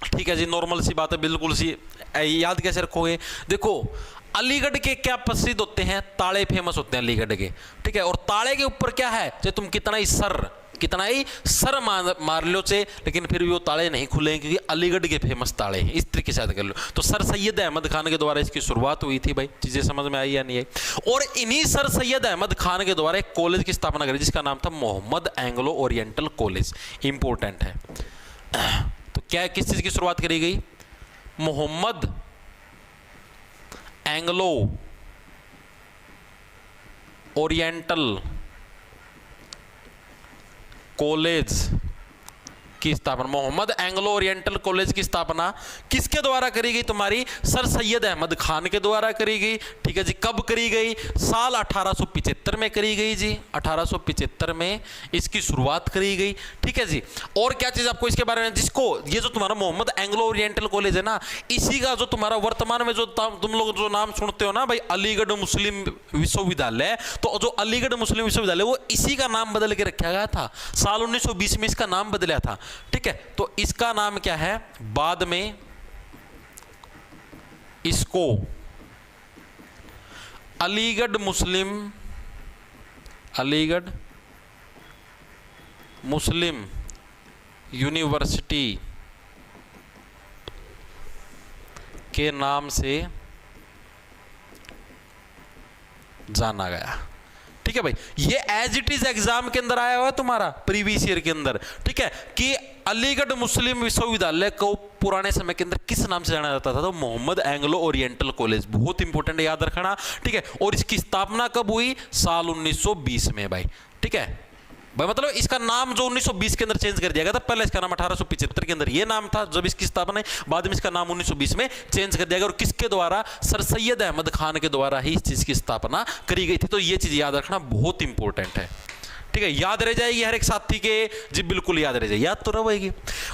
[SPEAKER 1] ठीक है जी। नॉर्मल सी बात है, बिल्कुल सी। याद कैसे रखोगे, देखो अलीगढ़ के क्या प्रसिद्ध होते हैं? ताले फेमस होते हैं अलीगढ़ के, ठीक है। और ताले के ऊपर क्या है, चाहे तुम कितना ही सर मार लो से, लेकिन फिर भी वो ताले नहीं खुलेंगे, क्योंकि अलीगढ़ के फेमस ताले हैं। इस तरीके से याद कर लो। तो सर सैयद अहमद खान के द्वारा इसकी शुरुआत हुई थी भाई। चीजें समझ में आई या नहीं आई? और इन्हीं सर सैयद अहमद खान के द्वारा एक कॉलेज की स्थापना करी जिसका नाम था Mohammad Anglo Oriental College. Important है। तो क्या किस चीज की शुरुआत करी गई? मोहम्मद एंग्लो ओरिएंटल कॉलेज की स्थापना, मोहम्मद एंग्लो ओरिएंटल कॉलेज की स्थापना किसके द्वारा करी गई? तुम्हारी सर सैयद अहमद खान के द्वारा करी गई, ठीक है जी। कब करी गई? साल 1875 में करी गई जी। 1875 में इसकी शुरुआत करी गई, ठीक है जी। और क्या चीज आपको इसके बारे में, जिसको ये जो तुम्हारा मोहम्मद एंग्लो ओरिएंटल कॉलेज है ना, इसी का जो तुम्हारा वर्तमान में जो तुम लोग जो नाम सुनते हो ना भाई, अलीगढ़ मुस्लिम विश्वविद्यालय, तो जो अलीगढ़ मुस्लिम विश्वविद्यालय वो इसी का नाम बदल के रखा गया था। साल 1920 में इसका नाम बदला था, ठीक है। तो इसका नाम क्या है? बाद में इसको अलीगढ़ मुस्लिम यूनिवर्सिटी के नाम से जाना गया, ठीक है भाई। ये एज इट इज एग्जाम के अंदर आया हुआ है तुम्हारा प्रीवियस ईयर के अंदर, ठीक है, कि अलीगढ़ मुस्लिम विश्वविद्यालय को पुराने समय के अंदर किस नाम से जाना जाता था? तो मोहम्मद एंग्लो ओरिएंटल कॉलेज। बहुत इंपॉर्टेंट है, याद रखना, ठीक है। और इसकी स्थापना कब हुई? साल 1920 में भाई, ठीक है भाई। मतलब इसका नाम जो 1920 के अंदर चेंज कर दिया गया था। पहले इसका नाम 1875 के अंदर ये नाम था जब इसकी स्थापना है, बाद में इसका नाम 1920 में चेंज कर दिया गया। और किसके द्वारा? सर सैयद अहमद खान के द्वारा ही इस चीज की स्थापना करी गई थी। तो ये चीज याद रखना बहुत इंपॉर्टेंट है, ठीक है। याद रह जाएगी हर एक साथी के, जी बिल्कुल याद रह जाएगी, याद तो रहेगी।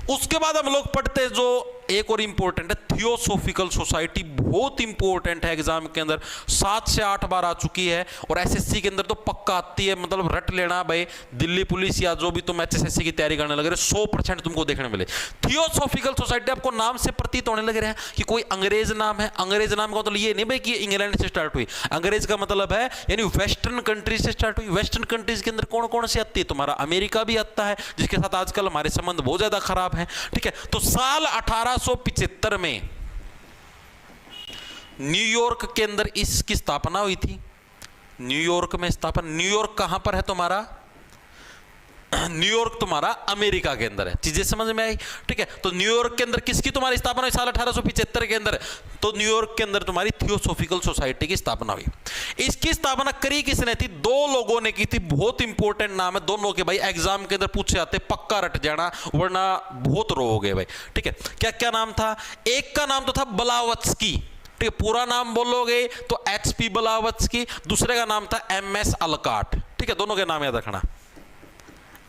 [SPEAKER 1] उसके बाद हम लोग पढ़ते हैं जो एक और इंपॉर्टेंट है, थियोसॉफिकल सोसाइटी। बहुत इंपॉर्टेंट है, एग्जाम के अंदर 7 से 8 बार आ चुकी है, और एसएससी के अंदर तो पक्का आती है। मतलब रट लेना भाई, दिल्ली पुलिस या जो भी तुम एचएसएससी की तैयारी करने लगे 100% तुमको देखने मिले। थियोसॉफिकल सोसाइटी आपको नाम से प्रतीत होने लग रहा है कि कोई अंग्रेज नाम है। अंग्रेज नाम का मतलब ये नहीं भाई कि इंग्लैंड से स्टार्ट हुई। अंग्रेज का मतलब है यानी वेस्टर्न कंट्रीज से स्टार्ट हुई। वेस्टर्न कंट्रीज के अंदर कौन कौन सी आती है? तुम्हारा अमेरिका भी आता है, जिसके साथ आजकल हमारे संबंध बहुत ज्यादा खराब है, ठीक है। तो साल 1875 में न्यूयॉर्क के अंदर इसकी स्थापना हुई थी। न्यूयॉर्क में स्थापना। न्यूयॉर्क कहां पर है तुम्हारा? न्यूयॉर्क तुम्हारा अमेरिका के अंदर है। चीजें समझ में आई, ठीक है। तो न्यूयॉर्क के अंदर किसकी तुम्हारी स्थापना हुई? साल 1875 के अंदर। तो न्यूयॉर्क के अंदर तुम्हारी थियोसॉफिकल सोसाइटी की स्थापना हुई। इसकी स्थापना करी किसने थी? 2 लोगों ने की थी। बहुत इंपॉर्टेंट नाम है दोनों के भाई, एग्जाम के अंदर पूछे जाते, पक्का रट जाना वरना बहुत रोओगे भाई, ठीक है। क्या क्या नाम था? एक का नाम तो था ब्लावत्स्की, ठीक है। पूरा नाम बोलोगे तो HP ब्लावत्स्की। दूसरे का नाम था MS अलकाट, ठीक है। दोनों के नाम याद रखना,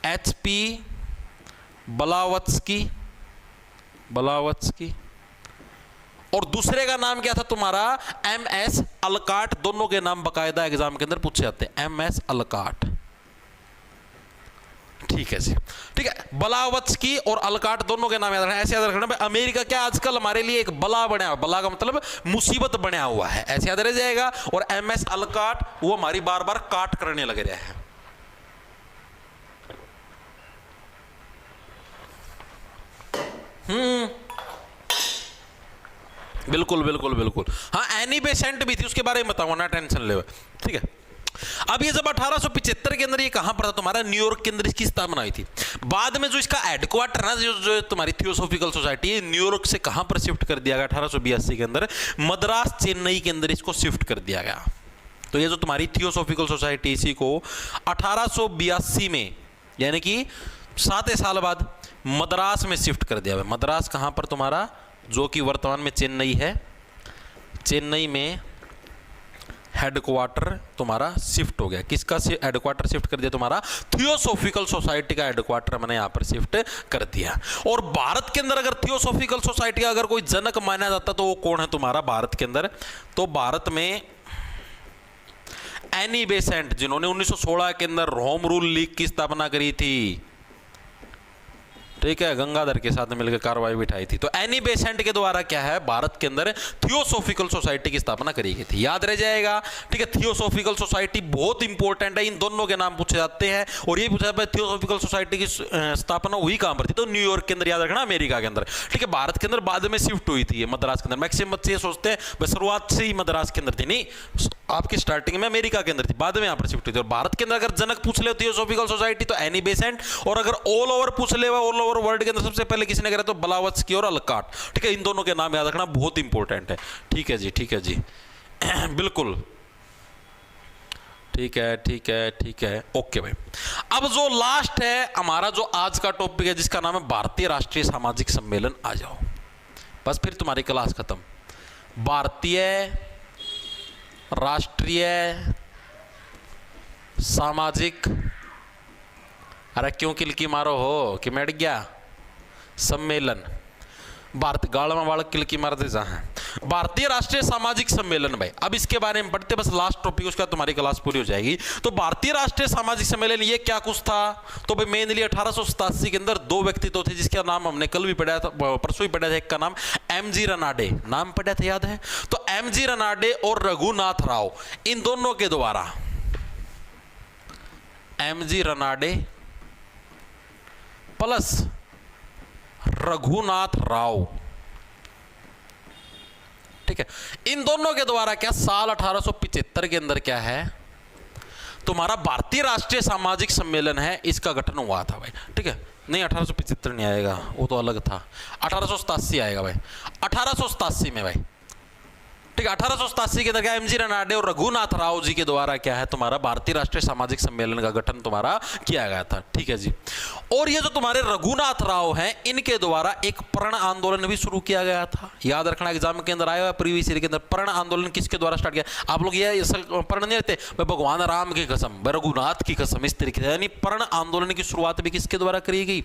[SPEAKER 1] HP ब्लावत्स्की और दूसरे का नाम क्या था तुम्हारा? MS Olcott. दोनों के नाम बकायदा एग्जाम के अंदर पूछे जाते हैं, MS अलकाट, ठीक है जी, ठीक है। ब्लावत्स्की और अलकाट दोनों के नाम याद रखना। ऐसे याद रखना भाई, अमेरिका क्या आजकल हमारे लिए एक बला बना हुआ, बला का मतलब मुसीबत बना हुआ है, ऐसे याद रह जाएगा। और MS अलकाट वो हमारी बार बार काट करने लग रहा है। बिल्कुल बिल्कुल बिल्कुल, हाँ। एनी बेसेंट भी थी, उसके बारे में बताऊंगा ना, टेंशन ले, ठीक है। अब ये जब 1875 के अंदर ये कहां पर था तुम्हारा? न्यूयॉर्क के अंदर इसकी स्थापना हुई थी। बाद में जो इसका हेडक्वार्टर है, जो तुम्हारी थियोसॉफिकल सोसाइटी है, न्यूयॉर्क से कहां पर शिफ्ट कर दिया गया? 1882 के अंदर मद्रास चेन्नई के अंदर इसको शिफ्ट कर दिया गया। तो ये जो तुम्हारी थियोसॉफिकल सोसाइटी, इसी को 1882 में यानी कि 7 साल बाद मद्रास में शिफ्ट कर दिया गया। मद्रास कहां पर तुम्हारा? जो कि वर्तमान में चेन्नई है। चेन्नई में हेडक्वार्टर तुम्हारा शिफ्ट हो गया। किसका हेडक्वार्टर शिफ्ट कर दिया? तुम्हारा थियोसॉफिकल सोसाइटी का हेडक्वार्टर मैंने यहां पर शिफ्ट कर दिया। और भारत के अंदर अगर थियोसॉफिकल सोसाइटी का अगर कोई जनक माना जाता तो वो कौन है तुम्हारा भारत के अंदर? तो भारत में एनी बेसेंट, जिन्होंने 1916 के अंदर होम रूल लीग की स्थापना करी थी। ठीक है, गंगाधर के साथ मिलकर कार्रवाई बिठाई थी। तो एनी बेसेंट के द्वारा क्या है, भारत के अंदर थियोसॉफिकल सोसाइटी की स्थापना करी गई थी, याद रह जाएगा। ठीक है, थियोसॉफिकल सोसाइटी बहुत इंपॉर्टेंट है, इन दोनों के नाम पूछे जाते हैं। और ये पूछा जाता है थियोसॉफिकल सोसाइटी की स्थापना हुई कहां पर थी, तो न्यूयॉर्क के अंदर, याद रखना, अमेरिका के अंदर। ठीक है, भारत के अंदर बाद में शिफ्ट हुई थी मद्रास के अंदर। मैक्सिमम बच्चे ये सोचते हैं शुरुआत से ही मद्रास के अंदर थी, नहीं, आपकी स्टार्टिंग में अमेरिका के अंदर थी, बाद में यहां पर शिफ्ट हुई थी। और भारत के अंदर अगर जनक पूछ ले थियोसॉफिकल सोसाइटी तो एनी बेसेंट, और अगर ऑल ओवर पूछ ले, ऑल ओवर वर्ल्ड के अंदर सबसे पहले किसने करा तो ब्लावत्स्की और अलकाट। ठीक है, इन दोनों के नाम याद रखना, बहुत इंपॉर्टेंट है। ठीक है जी, ठीक है जी बिल्कुल ठीक है, ठीक है, ठीक है, ओके भाई। अब जो लास्ट है हमारा, जो आज का टॉपिक है, जिसका नाम है भारतीय राष्ट्रीय सामाजिक सम्मेलन। आ जाओ, बस फिर तुम्हारी क्लास खत्म। भारतीय राष्ट्रीय सामाजिक, अरे क्यों किलकी मारो हो कि मिट गया, सम्मेलन। भारत गाड़ा वाला किलकी मारते जहां, भारतीय राष्ट्रीय सामाजिक सम्मेलन भाई। अब इसके बारे में पढ़ते, बस लास्ट टॉपिक, उसका तुम्हारी क्लास पूरी हो जाएगी। तो भारतीय राष्ट्रीय सामाजिक सम्मेलन ये क्या कुछ था, तो भाई मेनली 1887 के अंदर दो व्यक्तित्व थे, जिसका नाम हमने कल भी पढ़ा था, परसों ही पढ़ा था। एक का नाम एमजी रनाडे, नाम पढ़ा था, याद है। तो एमजी रनाडे और रघुनाथ राव, इन दोनों के द्वारा, एमजी रनाडे प्लस रघुनाथ राव, ठीक है, इन दोनों के द्वारा क्या साल 1875 के अंदर क्या है, तुम्हारा भारतीय राष्ट्रीय सामाजिक सम्मेलन है, इसका गठन हुआ था भाई। ठीक है, नहीं 1875 नहीं आएगा, वो तो अलग था, 1887 आएगा भाई, 1887 में भाई। ठीक है, 1887 के अंदर क्या एमजी रनाडे और रघुनाथ राव जी के द्वारा क्या है, तुम्हारा भारतीय राष्ट्रीय सामाजिक सम्मेलन का गठन तुम्हारा किया गया था। ठीक है जी। और ये जो तुम्हारे रघुनाथ राव हैं, इनके द्वारा एक प्रण आंदोलन भी शुरू किया गया था। याद रखना, एग्जाम के अंदर आया हुआ, प्रीवियस ईयर के अंदर। प्रण आंदोलन किसके द्वारा स्टार्ट किया, आप लोग ये प्रण नहीं रहते, भगवान राम की कसम, रघुनाथ की कसम, इस तरीके से। यानी प्रण आंदोलन की शुरुआत भी किसके द्वारा करी गई,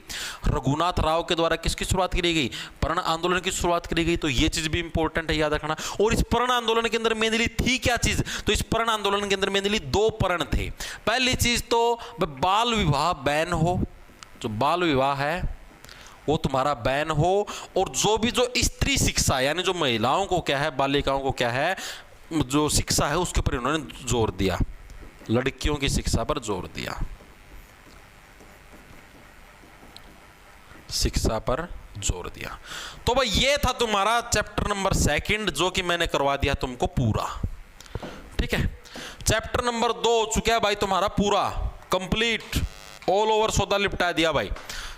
[SPEAKER 1] रघुनाथ राव के द्वारा। किसकी शुरुआत करी गई, प्रण आंदोलन की शुरुआत करी गई। तो ये चीज भी इंपॉर्टेंट है, याद रखना। और इस प्रण आंदोलन के अंदर मेनली थी क्या चीज, तो इस प्रण आंदोलन के अंदर मेनली दो प्रण थे। पहली चीज तो बाल विवाह बैन हो, जो बाल विवाह है वो तुम्हारा बैन हो, और जो स्त्री शिक्षा, यानी जो महिलाओं को क्या है, बालिकाओं को क्या है, जो शिक्षा है उसके ऊपर उन्होंने जोर दिया, लड़कियों की शिक्षा पर जोर दिया, शिक्षा पर जोर दिया। तो भाई ये था तुम्हारा चैप्टर नंबर 2, जो कि मैंने करवा दिया तुमको पूरा। ठीक है, चैप्टर नंबर 2 हो चुका है भाई तुम्हारा पूरा कंप्लीट, ऑल ओवर सौदा निपटा दिया भाई।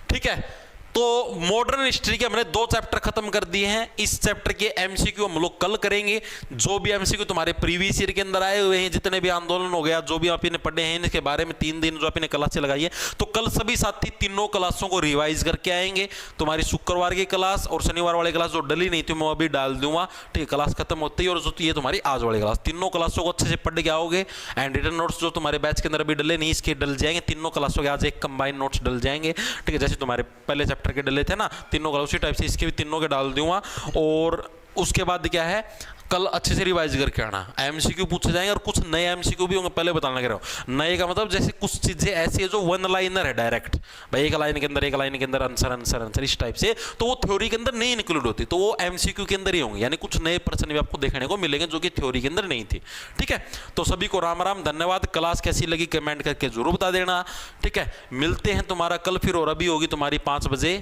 [SPEAKER 1] ठीक है, तो मॉडर्न हिस्ट्री के हमने 2 चैप्टर खत्म कर दिए हैं। इस चैप्टर के एमसीक्यू हम लोग कल करेंगे। जो भी एमसीक्यू तुम्हारे प्रीवियस ईयर के अंदर आए हुए हैं, जितने भी आंदोलन हो गया, जो भी आप इन्हें पढ़े हैं, इनके बारे में 3 दिन जो आपने क्लासें लगाई है, तो कल सभी साथी तीनों क्लासों को रिवाइज करके आएंगे। तुम्हारी शुक्रवार की क्लास और शनिवार वाली क्लास जो डली नहीं थी, मैं अभी डाल दूंगा। ठीक है, क्लास खत्म होती है। और जो ये तुम्हारी आज वाली क्लास, तीनों क्लासों को अच्छे से पढ़ के आओगे। एंड रिटन नोट्स जो तुम्हारे बैच के अंदर अभी डले नहीं, इसके डल जाएंगे। तीनों क्लासों के आज एक कंबाइंड नोट्स डल जाएंगे। ठीक है, जैसे तुम्हारे पहले चैप्टर के डले थे ना तीनों का, उसी टाइप से इसके भी तीनों के डाल दूंगा। और उसके बाद क्या है, कल अच्छे से रिवाइज करके आना। एमसीक्यू पूछे जाएंगे और कुछ नए एमसीक्यू भी होंगे, पहले बताना कह रहा हूं। नए का मतलब जैसे कुछ चीजें ऐसी है जो वन लाइनर है, डायरेक्ट भाई एक लाइन के अंदर आंसर आंसर आंसर इस टाइप से, तो वो थ्योरी के अंदर नहीं इंक्लूड होती, तो वो एमसीक्यू के अंदर ही होंगे। यानी कुछ नए प्रश्न भी आपको देखने को मिलेंगे जो कि थ्योरी के अंदर नहीं थी। ठीक है, तो सभी को राम राम, धन्यवाद। क्लास कैसी लगी कमेंट करके जरूर बता देना। ठीक है, मिलते हैं तुम्हारा कल फिर, और अभी होगी तुम्हारी 5 बजे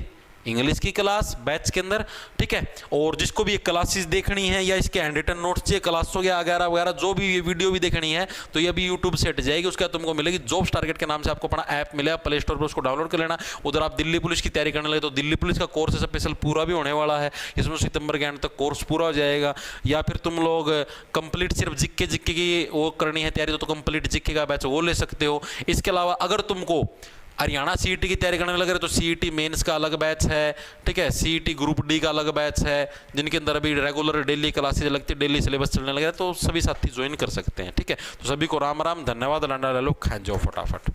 [SPEAKER 1] इंग्लिश की क्लास बैच के अंदर। ठीक है, और जिसको भी ये क्लासेस देखनी है या इसके हैंड रिटन नोट्स चाहिए, क्लासों के वगैरह वगैरह जो भी वीडियो भी देखनी है, तो ये भी यूट्यूब से हट जाएगी। उसका तुमको मिलेगी जॉब्स टारगेट के नाम से, आपको अपना ऐप मिलेगा प्ले स्टोर पर, उसको डाउनलोड कर लेना। उधर आप दिल्ली पुलिस की तैयारी करने लगे तो दिल्ली पुलिस का कोर्स स्पेशल पूरा भी होने वाला है, इसमें सितंबर के एंड तक कोर्स पूरा हो जाएगा। या फिर तुम लोग कंप्लीट सिर्फ जिक्के की वो करनी है तैयारी, तो कंप्लीट जिक्के का बैच वो ले सकते हो। इसके अलावा अगर तुमको हरियाणा सीईटी की तैयारी करने लग रहे तो सीईटी मेंस का अलग बैच है। ठीक है, सीईटी ग्रुप डी का अलग बैच है, जिनके अंदर अभी रेगुलर डेली क्लासेज लगती है, डेली सिलेबस चलने लग रहा है, तो सभी साथी ज्वाइन कर सकते हैं। ठीक है, तो सभी को राम राम, धन्यवाद। लाडा ले लो, खा जाओ फटाफट।